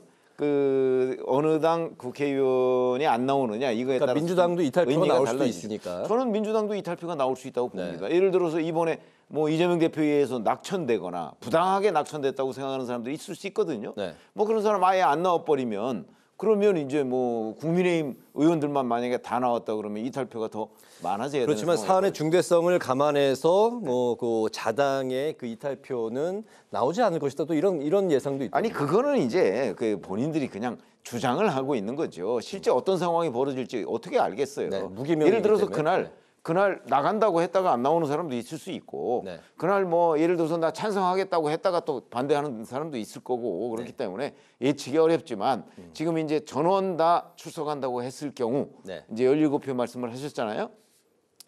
[SPEAKER 3] 국회의원이 안 나오느냐 이거에 따라
[SPEAKER 2] 민주당도 이탈표가 나올 수도
[SPEAKER 3] 달라지죠.
[SPEAKER 2] 있으니까.
[SPEAKER 3] 저는 민주당도 이탈표가 나올 수 있다고 봅니다. 예를 들어서 이번에 뭐 이재명 대표에 의해서 낙천되거나 부당하게 낙천됐다고 생각하는 사람들이 있을 수 있거든요. 뭐 그런 사람 아예 안 나와버리면 그러면 이제 뭐 국민의힘 의원들만 만약에 다 나왔다 그러면 이탈표가 더 많아져야 되는
[SPEAKER 2] 그렇지만 사안의 중대성을 감안해서 뭐 그 자당의 그 이탈표는 나오지 않을 것이다. 또 이런 예상도 있다.
[SPEAKER 3] 아니 그거는 이제 그 본인들이 그냥 주장을 하고 있는 거죠. 실제 어떤 상황이 벌어질지 어떻게 알겠어요. 예를 들어서 그날 그날 나간다고 했다가 안 나오는 사람도 있을 수 있고
[SPEAKER 2] 네.
[SPEAKER 3] 그날 뭐 예를 들어서 나 찬성하겠다고 했다가 또 반대하는 사람도 있을 거고 그렇기 때문에 예측이 어렵지만 지금 이제 전원 다 출석한다고 했을 경우 이제 17표 말씀을 하셨잖아요.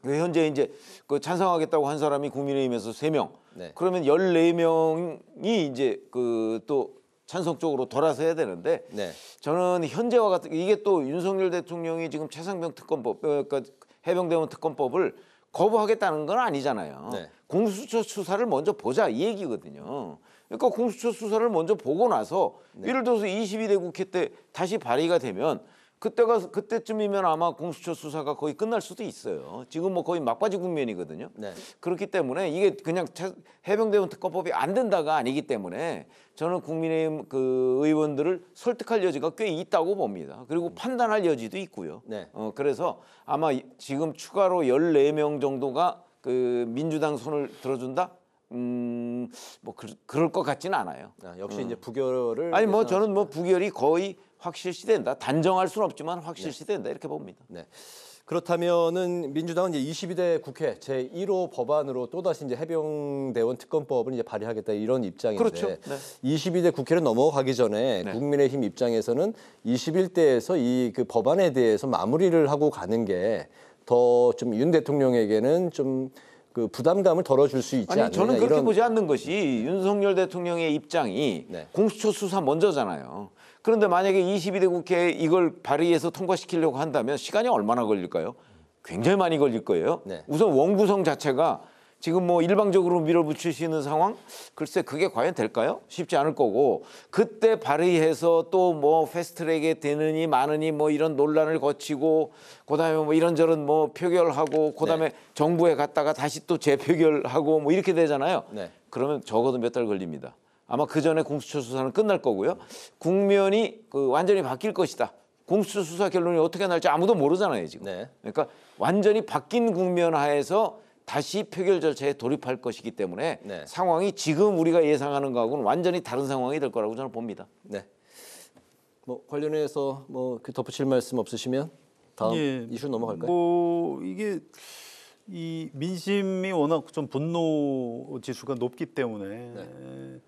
[SPEAKER 3] 현재 이제 그 찬성하겠다고 한 사람이 국민의힘에서 3명. 그러면 14명이 이제 그 또 찬성 쪽으로 돌아서야 되는데 저는 현재와 같은 이게 또 윤석열 대통령이 지금 최상병 특검법 그러니까 해병대원 특검법을 거부하겠다는 건 아니잖아요. 공수처 수사를 먼저 보자 이 얘기거든요. 그러니까 공수처 수사를 먼저 보고 나서 예를 들어서 22대 국회 때 다시 발의가 되면 그때쯤이면 아마 공수처 수사가 거의 끝날 수도 있어요. 지금 뭐 거의 막바지 국면이거든요. 그렇기 때문에 이게 그냥 해병대원 특검법이 안 된다가 아니기 때문에 저는 국민의힘 그 의원들을 설득할 여지가 꽤 있다고 봅니다. 그리고 판단할 여지도 있고요. 그래서 아마 지금 추가로 14명 정도가 그 민주당 손을 들어준다? 뭐 그럴 것 같지는 않아요.
[SPEAKER 2] 역시 이제 부결을
[SPEAKER 3] 아니 뭐 저는 뭐 부결이 거의 확실시된다. 단정할 수는 없지만 확실시된다 이렇게 봅니다.
[SPEAKER 2] 그렇다면은 민주당은 이제 22대 국회 제1호 법안으로 또다시 이제 해병대원 특검법을 이제 발의하겠다 이런 입장인데
[SPEAKER 3] 그렇죠.
[SPEAKER 2] 22대 국회를 넘어가기 전에 국민의힘 입장에서는 21대에서 이 그 법안에 대해서 마무리를 하고 가는 게 더 좀 윤 대통령에게는 좀 그 부담감을 덜어줄 수 있지 않느냐.
[SPEAKER 3] 아니 저는 그렇게 보지 않는 것이 윤석열 대통령의 입장이 공수처 수사 먼저잖아요. 그런데 만약에 22대 국회에 이걸 발의해서 통과시키려고 한다면 시간이 얼마나 걸릴까요? 굉장히 많이 걸릴 거예요. 우선 원구성 자체가 지금 뭐 일방적으로 밀어붙일 수 있는 상황? 글쎄 그게 과연 될까요? 쉽지 않을 거고 그때 발의해서 또 뭐 패스트트랙에 되느니 마느니 뭐 이런 논란을 거치고 그다음에 뭐 이런저런 뭐 표결하고 그다음에 정부에 갔다가 다시 또 재표결하고 뭐 이렇게 되잖아요. 그러면 적어도 몇 달 걸립니다. 아마 그 전에 공수처 수사는 끝날 거고요. 국면이 그 완전히 바뀔 것이다. 공수처 수사 결론이 어떻게 날지 아무도 모르잖아요 지금. 그러니까 완전히 바뀐 국면 하에서 다시 표결 절차에 돌입할 것이기 때문에 상황이 지금 우리가 예상하는 거하고는 완전히 다른 상황이 될 거라고 저는 봅니다.
[SPEAKER 2] 뭐 관련해서 뭐 그 덧붙일 말씀 없으시면 다음 이슈 넘어갈까요?
[SPEAKER 5] 뭐 이게 이 민심이 워낙 좀 분노 지수가 높기 때문에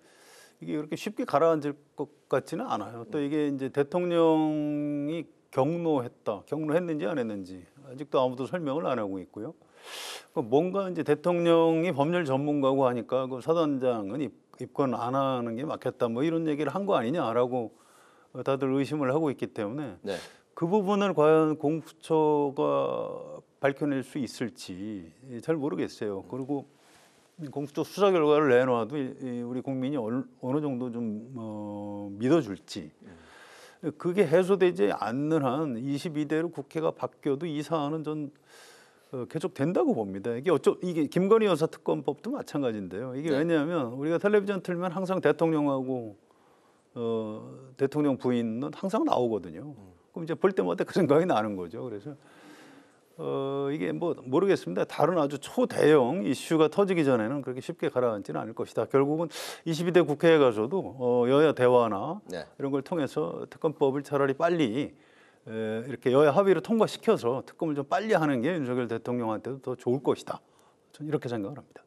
[SPEAKER 5] 이게 그렇게 쉽게 가라앉을 것 같지는 않아요. 또 이게 이제 대통령이 경로했는지 안 했는지 아직도 아무도 설명을 안 하고 있고요. 뭔가 이제 대통령이 법률 전문가고 하니까 그 사단장은 입건 안 하는 게 맞겠다 뭐 이런 얘기를 한 거 아니냐라고 다들 의심을 하고 있기 때문에 그 부분을 과연 공수처가 밝혀낼 수 있을지 잘 모르겠어요. 그리고 공수처 수사 결과를 내놔도 우리 국민이 어느 정도 좀 믿어줄지 그게 해소되지 않는 한 22대로 국회가 바뀌어도 이 사안은 전 계속 된다고 봅니다. 이게 김건희 여사 특검법도 마찬가지인데요. 이게 왜냐하면 우리가 텔레비전 틀면 항상 대통령하고 대통령 부인은 항상 나오거든요. 그럼 이제 볼 때마다 그 생각이 나는 거죠. 그래서 이게 뭐 모르겠습니다. 다른 아주 초대형 이슈가 터지기 전에는 그렇게 쉽게 가라앉지는 않을 것이다. 결국은 22대 국회에 가서도 여야 대화나 이런 걸 통해서 특검법을 차라리 빨리 이렇게 여야 합의를 통과시켜서 특검을 좀 빨리 하는 게 윤석열 대통령한테도 더 좋을 것이다. 저는 이렇게 생각을 합니다.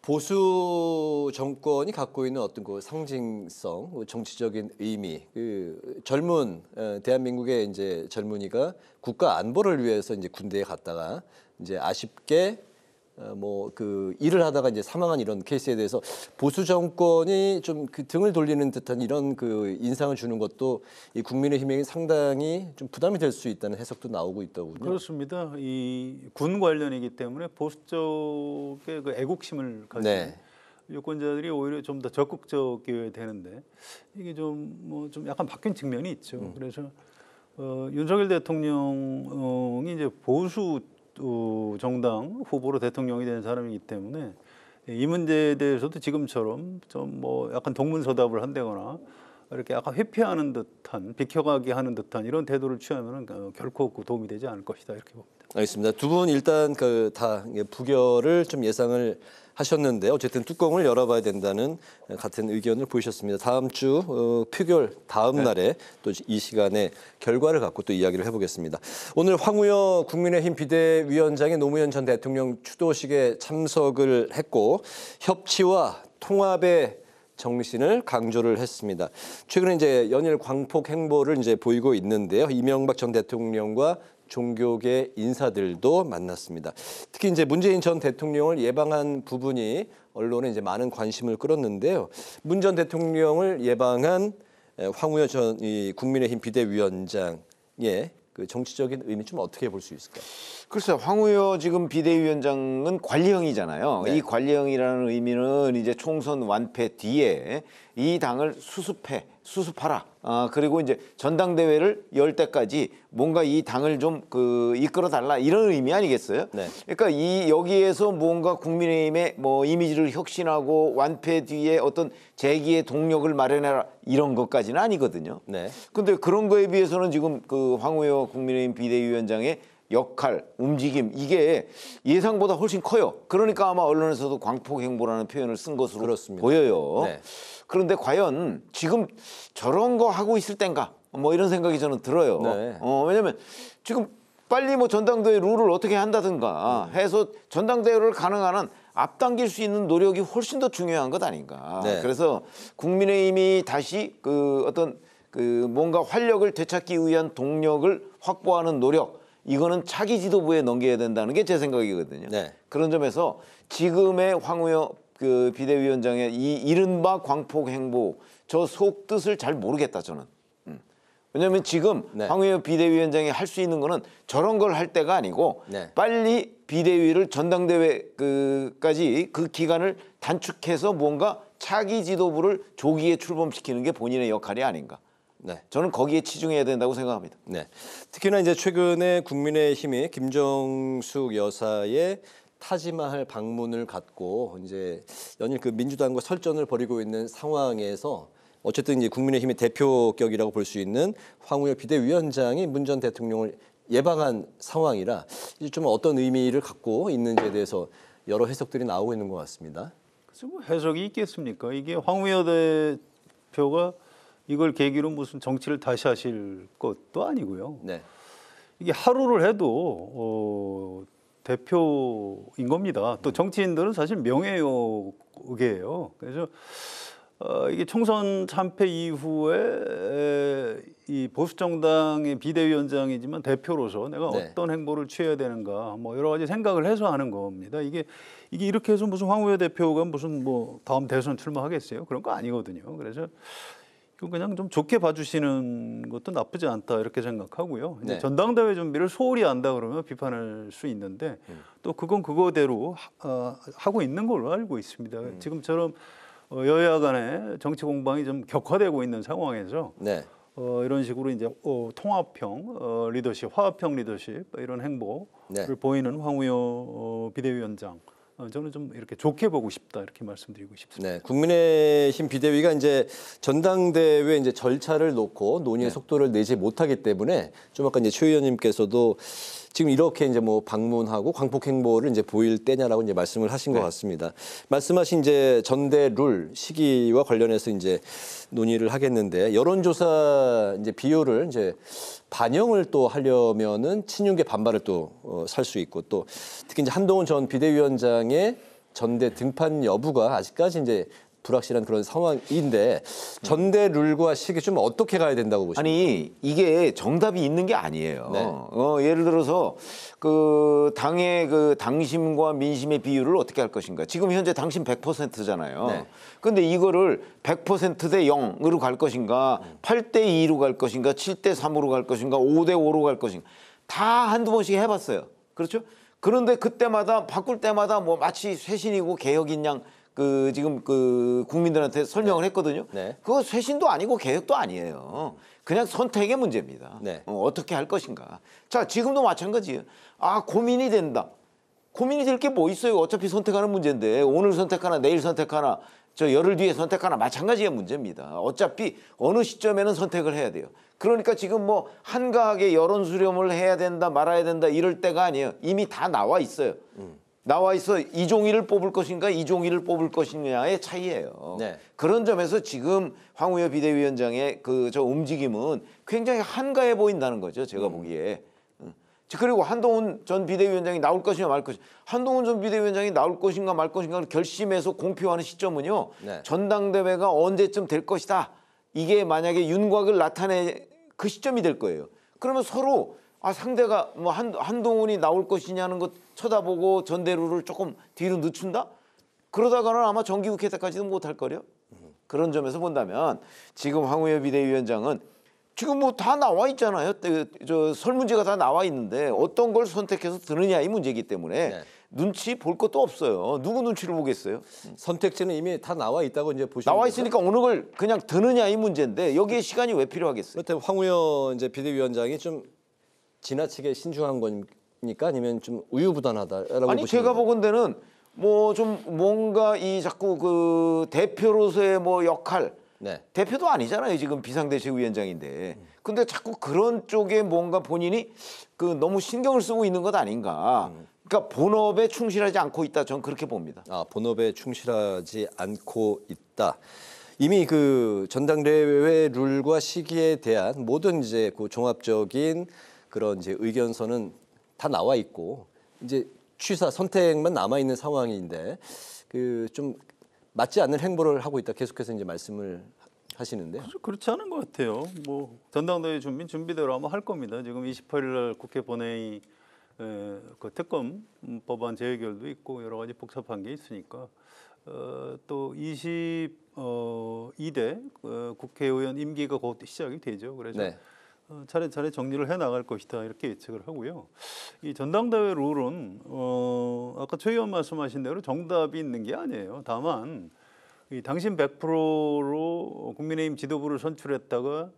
[SPEAKER 2] 보수 정권이 갖고 있는 어떤 그 상징성, 정치적인 의미, 그 젊은 대한민국의 이제 젊은이가 국가 안보를 위해서 이제 군대에 갔다가 이제 아쉽게 뭐 그 일을 하다가 이제 사망한 이런 케이스에 대해서 보수 정권이 좀 그 등을 돌리는 듯한 이런 그 인상을 주는 것도 이 국민의힘에게 상당히 좀 부담이 될 수 있다는 해석도 나오고 있더군요.
[SPEAKER 5] 그렇습니다. 이 군 관련이기 때문에 보수 쪽의 그 애국심을 가진 유권자들이 오히려 좀 더 적극적이어야 되는데 이게 좀 약간 바뀐 측면이 있죠. 그래서 윤석열 대통령이 이제 보수 정당 후보로 대통령이 된 사람이기 때문에 이 문제에 대해서도 지금처럼 좀 뭐 약간 동문서답을 한다거나 이렇게 약간 회피하는 듯한, 비켜가게 하는 듯한 이런 태도를 취하면 결코 도움이 되지 않을 것이다 이렇게 봅니다.
[SPEAKER 2] 알겠습니다. 두 분 일단 다 부결을 좀 예상을 하셨는데 어쨌든 뚜껑을 열어봐야 된다는 같은 의견을 보이셨습니다. 다음 주 표결 다음 날에 또 이 시간에 결과를 갖고 또 이야기를 해보겠습니다. 오늘 황우여 국민의힘 비대위원장이 노무현 전 대통령 추도식에 참석을 했고 협치와 통합의 정신을 강조를 했습니다. 최근에 이제 연일 광폭 행보를 이제 보이고 있는데요. 이명박 전 대통령과 종교계 인사들도 만났습니다. 특히 이제 문재인 전 대통령을 예방한 부분이 언론에 이제 많은 관심을 끌었는데요. 문 전 대통령을 예방한 황우여 전 국민의힘 비대위원장의 그 정치적인 의미 좀 어떻게 볼 수 있을까요?
[SPEAKER 3] 글쎄요, 황우여 지금 비대위원장은 관리형이잖아요.
[SPEAKER 2] 네.
[SPEAKER 3] 이 관리형이라는 의미는 이제 총선 완패 뒤에 이 당을 수습하라. 그리고 이제 전당대회를 열 때까지 뭔가 이 당을 좀 이끌어달라 이런 의미 아니겠어요?
[SPEAKER 2] 네.
[SPEAKER 3] 그러니까 여기에서 뭔가 국민의힘의 뭐 이미지를 혁신하고 완패 뒤에 어떤 재기의 동력을 마련해라 이런 것까지는 아니거든요.
[SPEAKER 2] 네.
[SPEAKER 3] 근데 그런 거에 비해서는 지금 황우여 국민의힘 비대위원장의 역할, 움직임 이게 예상보다 훨씬 커요. 그러니까 아마 언론에서도 광폭 행보라는 표현을 쓴 것으로
[SPEAKER 2] 그렇습니다.
[SPEAKER 3] 보여요.
[SPEAKER 2] 네.
[SPEAKER 3] 그런데 과연 지금 저런 거 하고 있을 땐가? 뭐 이런 생각이 저는 들어요.
[SPEAKER 2] 네.
[SPEAKER 3] 왜냐면 지금 빨리 뭐 전당대회 룰을 어떻게 한다든가 해서 전당대회를 가능한 한 앞당길 수 있는 노력이 훨씬 더 중요한 것 아닌가.
[SPEAKER 2] 네.
[SPEAKER 3] 그래서 국민의힘이 다시 뭔가 활력을 되찾기 위한 동력을 확보하는 노력 이거는 차기 지도부에 넘겨야 된다는 게 제 생각이거든요.
[SPEAKER 2] 네.
[SPEAKER 3] 그런 점에서 지금의 황우여 비대위원장의 이 이른바 광폭 행보 저 속뜻을 잘 모르겠다 저는. 왜냐하면 지금 황우여 비대위원장이 할 수 있는 거는 저런 걸 할 때가 아니고 빨리 비대위를 전당대회까지 그 기간을 단축해서 뭔가 차기 지도부를 조기에 출범시키는 게 본인의 역할이 아닌가.
[SPEAKER 2] 네.
[SPEAKER 3] 저는 거기에 치중해야 된다고 생각합니다.
[SPEAKER 2] 네. 특히나 이제 최근에 국민의힘이 김정숙 여사의 타지마할 방문을 갖고 이제 연일 민주당과 설전을 벌이고 있는 상황에서 어쨌든 이제 국민의힘의 대표격이라고 볼 수 있는 황우여 비대위원장이 문 전 대통령을 예방한 상황이라 이제 좀 어떤 의미를 갖고 있는지에 대해서 여러 해석들이 나오고 있는 것 같습니다.
[SPEAKER 5] 그래서 뭐 해석이 있겠습니까? 이게 황우여 대표가 이걸 계기로 무슨 정치를 다시 하실 것도 아니고요.
[SPEAKER 2] 네.
[SPEAKER 5] 이게 하루를 해도 대표인 겁니다. 또 정치인들은 사실 명예욕이에요. 그래서 이게 총선 참패 이후에 이 보수 정당의 비대위원장이지만 대표로서 내가 어떤 행보를 취해야 되는가 뭐 여러 가지 생각을 해서 하는 겁니다. 이게 이렇게 해서 무슨 황우여 대표가 무슨 뭐 다음 대선 출마하겠어요? 그런 거 아니거든요. 그래서 그냥 좀 좋게 봐주시는 것도 나쁘지 않다 이렇게 생각하고요. 이제 전당대회 준비를 소홀히 한다 그러면 비판할 수 있는데 또 그건 그거대로 하고 있는 걸로 알고 있습니다. 지금처럼 여야 간의 정치 공방이 좀 격화되고 있는 상황에서 이런 식으로 이제 통합형 리더십, 화합형 리더십 이런 행보를 보이는 황우여 비대위원장. 저는 좀 이렇게 좋게 보고 싶다 이렇게 말씀드리고 싶습니다.
[SPEAKER 2] 네, 국민의힘 비대위가 이제 전당대회 이제 절차를 놓고 논의의 속도를 내지 못하기 때문에 좀 아까 이제 최 의원님께서도 지금 이렇게 이제 뭐 방문하고 광폭 행보를 이제 보일 때냐라고 이제 말씀을 하신 것 같습니다. 말씀하신 이제 전대 룰 시기와 관련해서 이제 논의를 하겠는데 여론조사 이제 비율을 이제 반영을 또 하려면은 친윤계 반발을 또 살 수 있고 또 특히 이제 한동훈 전 비대위원장의 전대 등판 여부가 아직까지 이제 불확실한 그런 상황인데 전대 룰과 시기 좀 어떻게 가야 된다고 보십니까?
[SPEAKER 3] 아니 이게 정답이 있는 게 아니에요. 예를 들어서 당의 당심과 민심의 비율을 어떻게 할 것인가. 지금 현재 당심 100%잖아요. 근데 이거를 100%대 0으로 갈 것인가, 8대 2로 갈 것인가, 7대 3으로 갈 것인가, 5대 5로 갈 것인가. 다 한두 번씩 해봤어요. 그렇죠? 그런데 그때마다 바꿀 때마다 뭐 마치 쇄신이고 개혁인 양 지금 국민들한테 설명을 했거든요. 그거 쇄신도 아니고 개혁도 아니에요. 그냥 선택의 문제입니다. 어떻게 할 것인가. 자, 지금도 마찬가지예요. 고민이 된다. 고민이 될 게 뭐 있어요. 어차피 선택하는 문제인데 오늘 선택하나 내일 선택하나 저 열흘 뒤에 선택하나 마찬가지의 문제입니다. 어차피 어느 시점에는 선택을 해야 돼요. 그러니까 지금 뭐 한가하게 여론 수렴을 해야 된다 말아야 된다 이럴 때가 아니에요. 이미 다 나와 있어요. 나와 있어 이종희를 뽑을 것인가 이종희를 뽑을 것이냐의 차이예요.
[SPEAKER 2] 네.
[SPEAKER 3] 그런 점에서 지금 황우여 비대위원장의 그 저 움직임은 굉장히 한가해 보인다는 거죠. 제가 보기에. 그리고 한동훈 전 비대위원장이 나올 것이냐 말 것이냐. 한동훈 전 비대위원장이 나올 것인가 말 것인가를 결심해서 공표하는 시점은요.
[SPEAKER 2] 네.
[SPEAKER 3] 전당대회가 언제쯤 될 것이다. 이게 만약에 윤곽을 나타내 그 시점이 될 거예요. 그러면 서로 상대가 뭐 한동훈이 나올 것이냐는 것 쳐다보고 전대루를 조금 뒤로 늦춘다? 그러다가는 아마 정기국회 때까지도 못할 거려. 그런 점에서 본다면 지금 황우여 비대위원장은 지금 뭐 다 나와 있잖아요. 저 설문지가 다 나와 있는데 어떤 걸 선택해서 드느냐 이 문제이기 때문에
[SPEAKER 2] 네.
[SPEAKER 3] 눈치 볼 것도 없어요. 누구 눈치를 보겠어요?
[SPEAKER 2] 선택지는 이미 다 나와 있다고 이제 보시면
[SPEAKER 3] 나와 있으니까 어느 걸 그냥 드느냐 이 문제인데 여기에 시간이 왜 필요하겠어요?
[SPEAKER 2] 그렇다면 황우여 이제 비대위원장이 좀 지나치게 신중한 거니까 아니면 좀 우유부단하다라고
[SPEAKER 3] 아니
[SPEAKER 2] 보시는
[SPEAKER 3] 제가
[SPEAKER 2] 거예요?
[SPEAKER 3] 보건대는 뭐 좀 뭔가 이 자꾸 그 대표로서의 뭐 역할
[SPEAKER 2] 네.
[SPEAKER 3] 대표도 아니잖아요. 지금 비상대책위원장인데. 근데 자꾸 그런 쪽에 뭔가 본인이 그 너무 신경을 쓰고 있는 것 아닌가. 그러니까 본업에 충실하지 않고 있다. 저는 그렇게 봅니다.
[SPEAKER 2] 본업에 충실하지 않고 있다. 이미 그 전당대회 룰과 시기에 대한 모든 이제 그 종합적인 그런 이제 의견서는 다 나와 있고 이제 취사 선택만 남아 있는 상황인데 그 좀 맞지 않는 행보를 하고 있다. 계속해서 이제 말씀을 하시는데.
[SPEAKER 5] 그렇지 않은 것 같아요. 뭐 전당대회 준비대로 아마 할 겁니다. 지금 28일 국회 본회의 그 특검 법안 재의결도 있고 여러 가지 복잡한 게 있으니까 또 22대 국회의원 임기가 곧 시작이 되죠. 그래서
[SPEAKER 2] 네.
[SPEAKER 5] 차례차례 정리를 해 나갈 것이다 이렇게 예측을 하고요. 이 전당대회 룰은 아까 최 의원 말씀하신 대로 정답이 있는 게 아니에요. 다만 이 당신 100%로 국민의힘 지도부를 선출했다가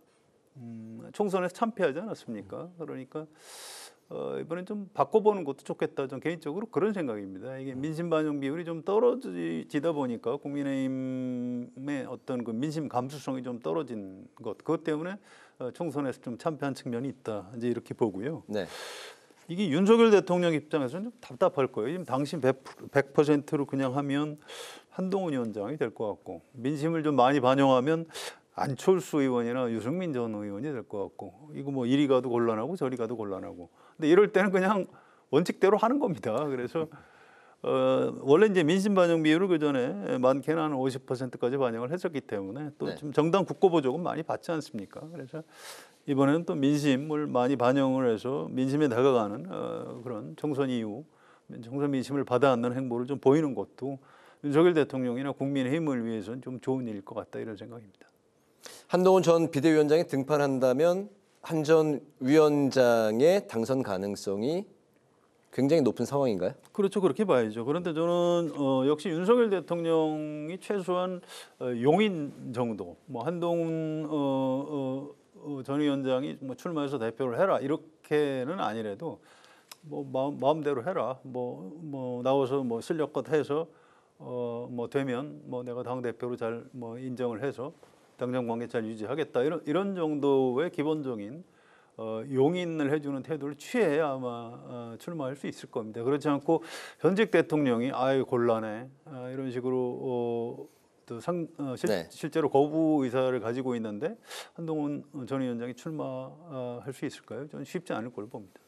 [SPEAKER 5] 총선에서 참패하지 않았습니까? 그러니까 이번엔 좀 바꿔보는 것도 좋겠다. 전 개인적으로 그런 생각입니다. 이게 민심 반영 비율이 좀 떨어지다 보니까 국민의힘의 어떤 그 민심 감수성이 좀 떨어진 것, 그것 때문에 총선에서 좀 참패한 측면이 있다. 이제 이렇게 보고요.
[SPEAKER 2] 네.
[SPEAKER 5] 이게 윤석열 대통령 입장에서는 좀 답답할 거예요. 지금 당신 100%로 그냥 하면 한동훈 위원장이 될 것 같고, 민심을 좀 많이 반영하면 안철수 의원이나 유승민 전 의원이 될 것 같고, 이거 뭐 이리 가도 곤란하고 저리 가도 곤란하고. 근데 이럴 때는 그냥 원칙대로 하는 겁니다. 그래서 원래 이제 민심 반영 비율을 그 전에 많게는 한 50%까지 반영을 했었기 때문에 또
[SPEAKER 2] 네.
[SPEAKER 5] 지금 정당 국고보조금 많이 받지 않습니까? 그래서 이번에는 또 민심을 많이 반영을 해서 민심에 다가가는 그런 총선 이후 총선 민심을 받아안는 행보를 좀 보이는 것도 윤석열 대통령이나 국민의힘을 위해서는 좀 좋은 일일 것 같다 이런 생각입니다.
[SPEAKER 2] 한동훈 전 비대위원장이 등판한다면 한 전 위원장의 당선 가능성이 굉장히 높은 상황인가요?
[SPEAKER 5] 그렇죠. 그렇게 봐야죠. 그런데 저는 역시 윤석열 대통령이 최소한 용인 정도, 뭐 한동훈 전 위원장이 뭐 출마해서 대표를 해라 이렇게는 아니래도 뭐 마음대로 해라. 뭐 나와서 뭐 실력껏 해서 뭐 되면 뭐 내가 당 대표로 잘 뭐 인정을 해서 당정 관계 잘 유지하겠다 이런 정도의 기본적인 용인을 해주는 태도를 취해야 아마 출마할 수 있을 겁니다. 그렇지 않고 현직 대통령이 아유 곤란해 이런 식으로 실제로 거부 의사를 가지고 있는데 한동훈 전 위원장이 출마할 수 있을까요? 저는 쉽지 않을 걸로 봅니다.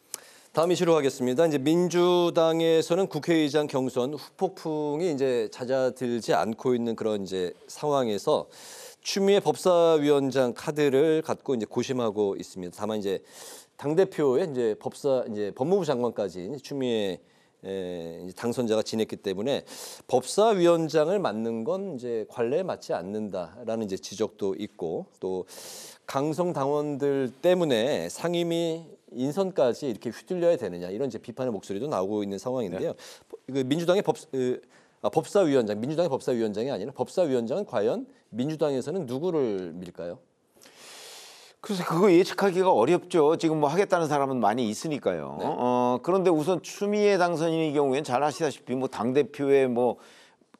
[SPEAKER 2] 다음 이슈로 하겠습니다. 이제 민주당에서는 국회의장 경선 후폭풍이 이제 잦아들지 않고 있는 그런 이제 상황에서 추미애 법사위원장 카드를 갖고 이제 고심하고 있습니다. 다만 이제 당 대표의 이제 법무부 장관까지 추미애 이제 당선자가 지냈기 때문에 법사위원장을 맡는 건 이제 관례에 맞지 않는다라는 이제 지적도 있고 또 강성 당원들 때문에 상임위 인선까지 이렇게 휘둘려야 되느냐 이런 이제 비판의 목소리도 나오고 있는 상황인데요. 그 민주당의 법사위원장, 민주당의 법사위원장이 아니라 법사위원장은 과연 민주당에서는 누구를 밀까요?
[SPEAKER 3] 그래서 그거 예측하기가 어렵죠. 지금 뭐 하겠다는 사람은 많이 있으니까요.
[SPEAKER 2] 네.
[SPEAKER 3] 그런데 우선 추미애 당선인의 경우에는 잘 아시다시피 뭐 당대표의 뭐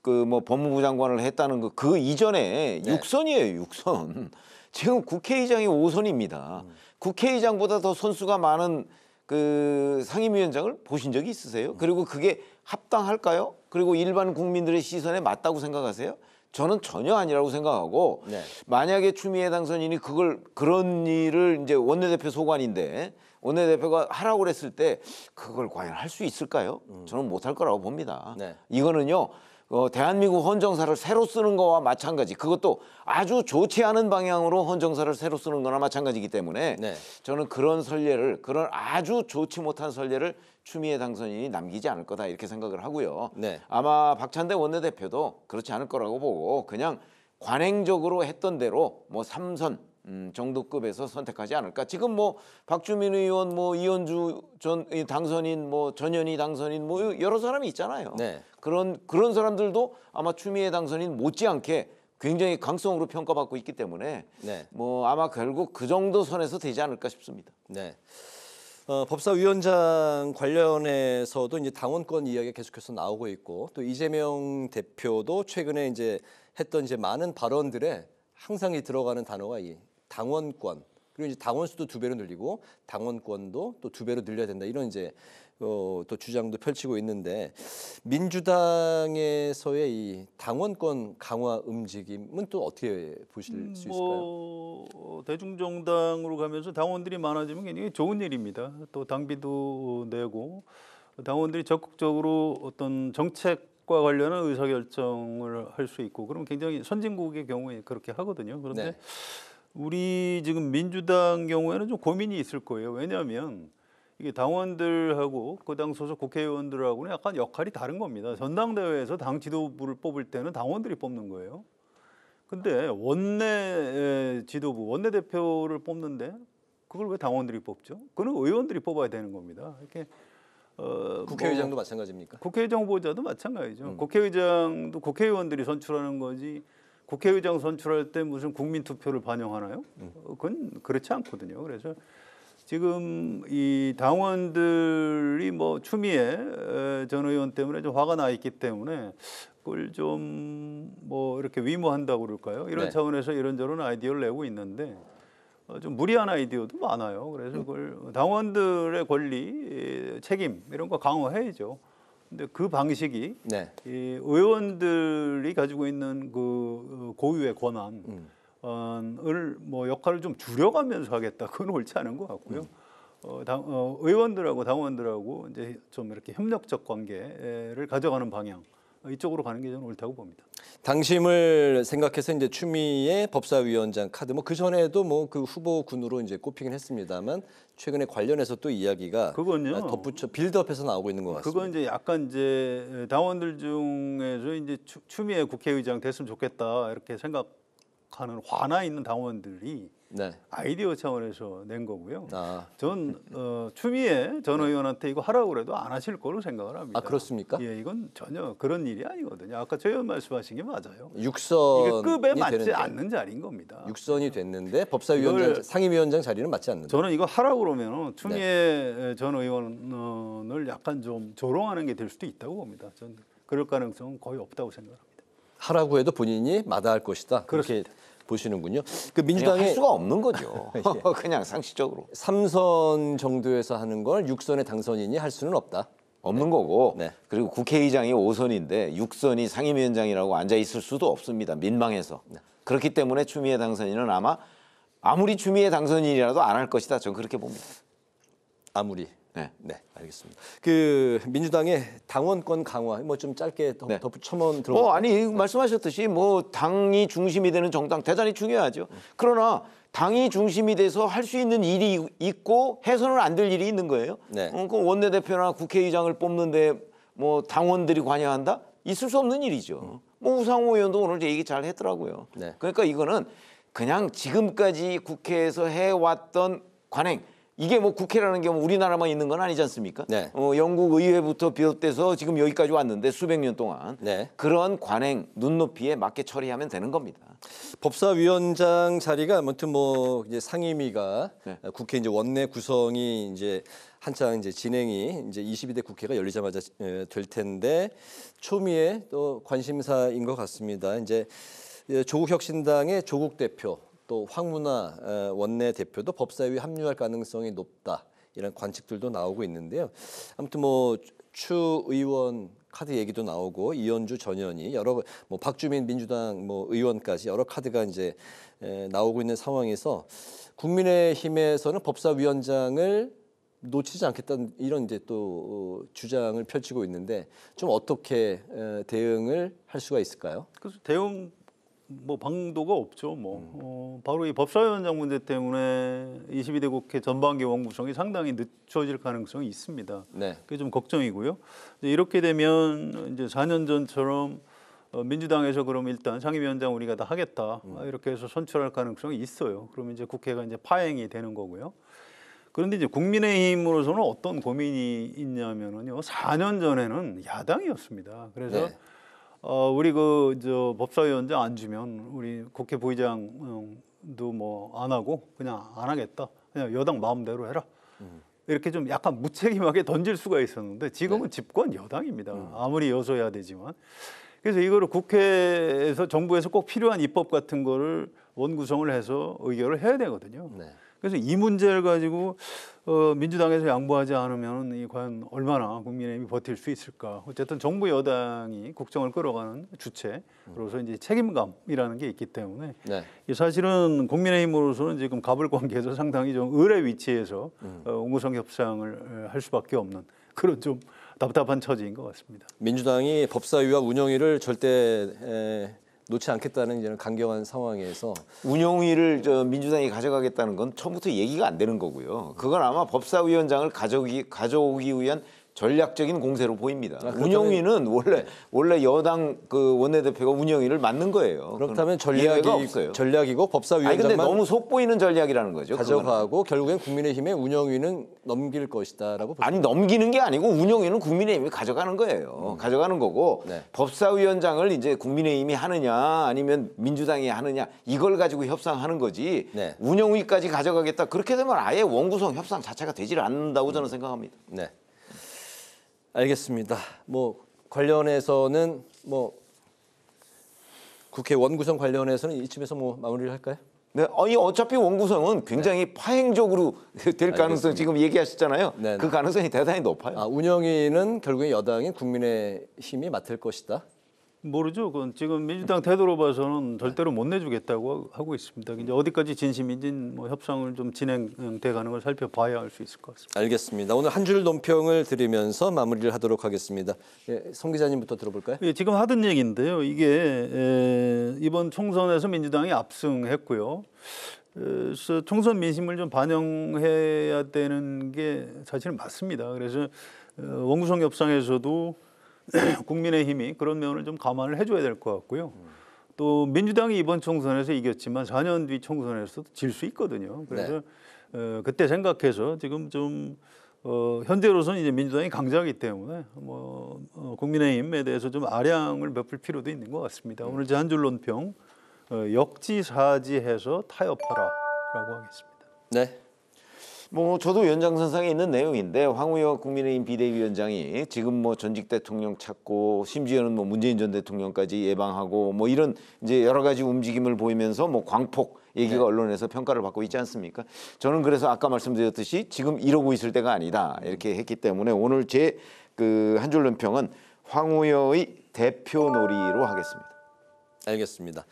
[SPEAKER 3] 뭐 법무부 장관을 했다는 그 이전에
[SPEAKER 2] 네.
[SPEAKER 3] 6선이에요, 6선. 지금 국회의장이 5선입니다. 국회의장보다 더 선수가 많은 그 상임위원장을 보신 적이 있으세요? 그리고 그게 합당할까요? 그리고 일반 국민들의 시선에 맞다고 생각하세요? 저는 전혀 아니라고 생각하고
[SPEAKER 2] 네.
[SPEAKER 3] 만약에 추미애 당선인이 그런 일을 이제 원내대표 소관인데 원내대표가 하라고 그랬을 때 그걸 과연 할 수 있을까요? 저는 못할 거라고 봅니다.
[SPEAKER 2] 네.
[SPEAKER 3] 이거는요. 대한민국 헌정사를 새로 쓰는 거와 마찬가지. 그것도 아주 좋지 않은 방향으로 헌정사를 새로 쓰는 거나 마찬가지이기 때문에
[SPEAKER 2] 네.
[SPEAKER 3] 저는 그런 아주 좋지 못한 선례를 추미애 당선인이 남기지 않을 거다 이렇게 생각을 하고요.
[SPEAKER 2] 네.
[SPEAKER 3] 아마 박찬대 원내대표도 그렇지 않을 거라고 보고 그냥 관행적으로 했던 대로 뭐 3선 정도급에서 선택하지 않을까. 지금 뭐 박주민 의원, 뭐 이현주 전 당선인, 뭐 전현희 당선인, 뭐 여러 사람이 있잖아요.
[SPEAKER 2] 네.
[SPEAKER 3] 그런 사람들도 아마 추미애 당선인 못지않게 굉장히 강성으로 평가받고 있기 때문에
[SPEAKER 2] 네.
[SPEAKER 3] 뭐 아마 결국 그 정도 선에서 되지 않을까 싶습니다.
[SPEAKER 2] 네. 법사위원장 관련해서도 이제 당원권 이야기가 계속해서 나오고 있고 또 이재명 대표도 최근에 이제 했던 이제 많은 발언들에 항상 들어가는 단어가 이 당원권 그리고 이제 당원수도 2배로 늘리고 당원권도 또 2배로 늘려야 된다 이런 이제 또 주장도 펼치고 있는데 민주당에서의 이 당원권 강화 움직임은 또 어떻게 보실 수 있을까요?
[SPEAKER 5] 대중정당으로 가면서 당원들이 많아지면 굉장히 좋은 일입니다. 또 당비도 내고 당원들이 적극적으로 어떤 정책과 관련한 의사결정을 할 수 있고 그러면 굉장히 선진국의 경우에 그렇게 하거든요. 그런데
[SPEAKER 2] 네.
[SPEAKER 5] 우리 지금 민주당 경우에는 좀 고민이 있을 거예요. 왜냐하면 이게 당원들하고 그 당 소속 국회의원들하고는 약간 역할이 다른 겁니다. 전당대회에서 당 지도부를 뽑을 때는 당원들이 뽑는 거예요. 근데 원내 지도부, 원내대표를 뽑는데 그걸 왜 당원들이 뽑죠? 그건 의원들이 뽑아야 되는 겁니다. 이렇게
[SPEAKER 2] 국회의장도 마찬가지입니까?
[SPEAKER 5] 국회의장 후보자도 마찬가지죠. 국회의장도 국회의원들이 선출하는 거지. 국회의장 선출할 때 무슨 국민투표를 반영하나요? 그건 그렇지 않거든요. 그래서 지금 이 당원들이 뭐 추미애 전 의원 때문에 좀 화가 나 있기 때문에 그걸 좀 뭐 이렇게 위모한다고 그럴까요? 이런
[SPEAKER 2] 네.
[SPEAKER 5] 차원에서 이런저런 아이디어를 내고 있는데 좀 무리한 아이디어도 많아요. 그래서 그걸 당원들의 권리, 책임 이런 거 강화해야죠. 근데 그 방식이
[SPEAKER 2] 네.
[SPEAKER 5] 이 의원들이 가지고 있는 그 고유의 권한 을 뭐 역할을 좀 줄여가면서 하겠다. 그건 옳지 않은 것 같고요. 의원들하고 당원들하고 이제 좀 이렇게 협력적 관계를 가져가는 방향 이쪽으로 가는 게 저는 옳다고 봅니다.
[SPEAKER 2] 당심을 생각해서 이제 추미애 법사위원장 카드 뭐 그 전에도 뭐 그 후보군으로 이제 꼽히긴 했습니다만 최근에 관련해서 또 이야기가
[SPEAKER 5] 그건요.
[SPEAKER 2] 덧붙여 빌드업해서 나오고 있는 것 같습니다.
[SPEAKER 5] 그건 이제 약간 이제 당원들 중에서 이제 추미애 국회의장 됐으면 좋겠다 이렇게 생각하는 화나 있는 당원들이
[SPEAKER 2] 네.
[SPEAKER 5] 아이디어 차원에서 낸 거고요.
[SPEAKER 2] 아.
[SPEAKER 5] 전 추미애 전 의원한테 이거 하라고 그래도 안 하실 거로 생각을 합니다.
[SPEAKER 2] 아 그렇습니까?
[SPEAKER 5] 예, 이건 전혀 그런 일이 아니거든요. 아까 저 의원 말씀하신 게 맞아요.
[SPEAKER 2] 6선이
[SPEAKER 5] 이게 급에 맞지
[SPEAKER 2] 되는데,
[SPEAKER 5] 않는 자리인 겁니다.
[SPEAKER 2] 6선이 됐는데 법사위원장 상임위원장 자리는 맞지 않는다.
[SPEAKER 5] 저는 이거 하라고 그러면 추미애 전 의원을 약간 좀 조롱하는 게 될 수도 있다고 봅니다. 저는 그럴 가능성은 거의 없다고 생각합니다.
[SPEAKER 2] 하라고 해도 본인이 마다할 것이다. 그렇게 보시는군요. 그 민주당이
[SPEAKER 3] 할 수가 없는 거죠. 그냥 상식적으로.
[SPEAKER 2] 3선 정도에서 하는 걸 6선의 당선인이 할 수는 없다.
[SPEAKER 3] 없는 거고
[SPEAKER 2] 네.
[SPEAKER 3] 그리고 국회의장이 5선인데 6선이 상임위원장이라고 앉아 있을 수도 없습니다. 민망해서. 그렇기 때문에 추미애 당선인은 아무리 추미애 당선인이라도 안 할 것이다. 저는 그렇게 봅니다.
[SPEAKER 2] 아무리.
[SPEAKER 3] 네.
[SPEAKER 2] 네, 알겠습니다. 그 민주당의 당원권 강화 뭐 좀 짧게 덧붙여만 들어.
[SPEAKER 3] 아니 말씀하셨듯이 뭐 당이 중심이 되는 정당 대단히 중요하죠. 그러나 당이 중심이 돼서 할 수 있는 일이 있고 해서는 안 될 일이 있는 거예요.
[SPEAKER 2] 네.
[SPEAKER 3] 그 원내대표나 국회의장을 뽑는데 뭐 당원들이 관여한다? 있을 수 없는 일이죠. 뭐 우상호 의원도 오늘 얘기 잘 했더라고요.
[SPEAKER 2] 네.
[SPEAKER 3] 그러니까 이거는 그냥 지금까지 국회에서 해왔던 관행 이게 뭐 국회라는 게 우리나라만 있는 건 아니지 않습니까?
[SPEAKER 2] 네.
[SPEAKER 3] 영국 의회부터 비롯돼서 지금 여기까지 왔는데 수백 년 동안
[SPEAKER 2] 네.
[SPEAKER 3] 그런 관행 눈높이에 맞게 처리하면 되는 겁니다.
[SPEAKER 2] 법사위원장 자리가 아무튼 뭐 이제 상임위가 국회 이제 원내 구성이 이제 한창 이제 진행이 이제 22대 국회가 열리자마자 될 텐데 초미의 또 관심사인 것 같습니다. 이제 조국혁신당의 조국 대표 또 황문화 원내 대표도 법사위에 합류할 가능성이 높다 이런 관측들도 나오고 있는데요. 아무튼 뭐 추 의원 카드 얘기도 나오고 이현주 전 의원이 여러 뭐 박주민 민주당 뭐 의원까지 여러 카드가 이제 나오고 있는 상황에서 국민의힘에서는 법사위원장을 놓치지 않겠다는 이런 이제 또 주장을 펼치고 있는데 좀 어떻게 대응을 할 수가 있을까요?
[SPEAKER 5] 그래서 대응 뭐 방도가 없죠. 바로 이 법사위원장 문제 때문에 22대 국회 전반기 원구성이 상당히 늦춰질 가능성이 있습니다.
[SPEAKER 2] 네.
[SPEAKER 5] 그게 좀 걱정이고요. 이렇게 되면 이제 4년 전처럼 민주당에서 그럼 일단 상임위원장 우리가 다 하겠다 이렇게 해서 선출할 가능성이 있어요. 그러면 이제 국회가 이제 파행이 되는 거고요. 그런데 이제 국민의힘으로서는 어떤 고민이 있냐면은요. 4년 전에는 야당이었습니다. 그래서
[SPEAKER 2] 네.
[SPEAKER 5] 우리 저 법사위원장 안 주면 우리 국회 부의장도 뭐 안 하고 그냥 안 하겠다. 그냥 여당 마음대로 해라. 이렇게 좀 약간 무책임하게 던질 수가 있었는데 지금은 집권 여당입니다. 아무리 여소야되지만. 그래서 이거를 국회에서 정부에서 꼭 필요한 입법 같은 거를 원구성을 해서 의결을 해야 되거든요.
[SPEAKER 2] 네.
[SPEAKER 5] 그래서 이 문제를 가지고 민주당에서 양보하지 않으면 이 과연 얼마나 국민의힘이 버틸 수 있을까? 어쨌든 정부 여당이 국정을 끌어가는 주체로서 이제 책임감이라는 게 있기 때문에
[SPEAKER 2] 네.
[SPEAKER 5] 사실은 국민의힘으로서는 지금 갑을 관계에서 상당히 좀 의뢰 위치에서 원구성 협상을 할 수밖에 없는 그런 좀 답답한 처지인 것 같습니다.
[SPEAKER 2] 민주당이 법사위와 운영위를 절대 놓지 않겠다는 이런 강경한 상황에서
[SPEAKER 3] 운영위를 민주당이 가져가겠다는 건 처음부터 얘기가 안 되는 거고요. 그건 아마 법사위원장을 가져오기 위한 전략적인 공세로 보입니다. 운영위는 원래 여당 그 원내대표가 운영위를 맡는 거예요.
[SPEAKER 2] 그렇다면 전략이고 법사위원장만
[SPEAKER 3] 근데 너무 속보이는 전략이라는 거죠.
[SPEAKER 2] 가져가고 결국엔 국민의힘의 운영위는 넘길 것이다라고
[SPEAKER 3] 아니 넘기는 게 아니고 운영위는 국민의힘이 가져가는 거예요. 가져가는 거고
[SPEAKER 2] 네.
[SPEAKER 3] 법사위원장을 이제 국민의힘이 하느냐 아니면 민주당이 하느냐 이걸 가지고 협상하는 거지.
[SPEAKER 2] 네.
[SPEAKER 3] 운영위까지 가져가겠다. 그렇게 되면 아예 원구성 협상 자체가 되질 않는다고 저는 생각합니다.
[SPEAKER 2] 네. 알겠습니다. 뭐 관련해서는 뭐 국회 원구성 관련해서는 이쯤에서 뭐 마무리를 할까요?
[SPEAKER 3] 네, 어차피 원구성은 굉장히 파행적으로 될 가능성 지금 얘기하셨잖아요.
[SPEAKER 2] 네네.
[SPEAKER 3] 그 가능성이 대단히 높아요.
[SPEAKER 2] 운영위는 결국에 여당인 국민의힘이 맡을 것이다.
[SPEAKER 5] 모르죠. 그건 지금 민주당 태도로 봐서는 절대로 못 내주겠다고 하고 있습니다. 이제 어디까지 진심인지 뭐 협상을 좀 진행돼 가는 걸 살펴봐야 알 수 있을 것 같습니다.
[SPEAKER 2] 알겠습니다. 오늘 한 줄 논평을 드리면서 마무리를 하도록 하겠습니다. 송 기자님부터 들어볼까요?
[SPEAKER 5] 지금 하던 얘기인데요. 이게 이번 총선에서 민주당이 압승했고요. 그래서 총선 민심을 좀 반영해야 되는 게 사실은 맞습니다. 그래서 원구성 협상에서도 국민의힘이 그런 면을 좀 감안을 해줘야 될 것 같고요. 또 민주당이 이번 총선에서 이겼지만 4년 뒤 총선에서도 질 수 있거든요. 그래서 그때 생각해서 지금 좀 현재로서는 이제 민주당이 강자이기 때문에 국민의힘에 대해서 좀 아량을 베풀 필요도 있는 것 같습니다. 오늘 제 한 줄 논평 역지사지해서 타협하라라고 하겠습니다.
[SPEAKER 2] 네.
[SPEAKER 3] 뭐 저도 연장선상에 있는 내용인데 황우여 국민의힘 비대위원장이 지금 뭐 전직 대통령 찾고 심지어는 뭐 문재인 전 대통령까지 예방하고 뭐 이런 이제 여러 가지 움직임을 보이면서 뭐 광폭 얘기가 언론에서 평가를 받고 있지 않습니까? 저는 그래서 아까 말씀드렸듯이 지금 이러고 있을 때가 아니다 이렇게 했기 때문에 오늘 제 그 한 줄 논평은 황우여의 대표 놀이로 하겠습니다.
[SPEAKER 2] 알겠습니다.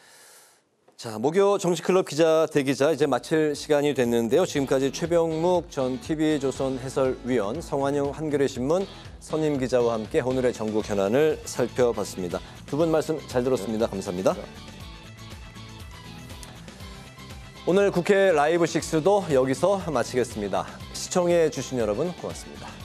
[SPEAKER 2] 자, 목요 정치클럽 기자 대기자 이제 마칠 시간이 됐는데요. 지금까지 최병묵 전 TV조선 해설위원, 성환영 한겨레신문 선임 기자와 함께 오늘의 전국 현안을 살펴봤습니다. 두 분 말씀 잘 들었습니다. 감사합니다. 오늘 국회 라이브 6도 여기서 마치겠습니다. 시청해 주신 여러분 고맙습니다.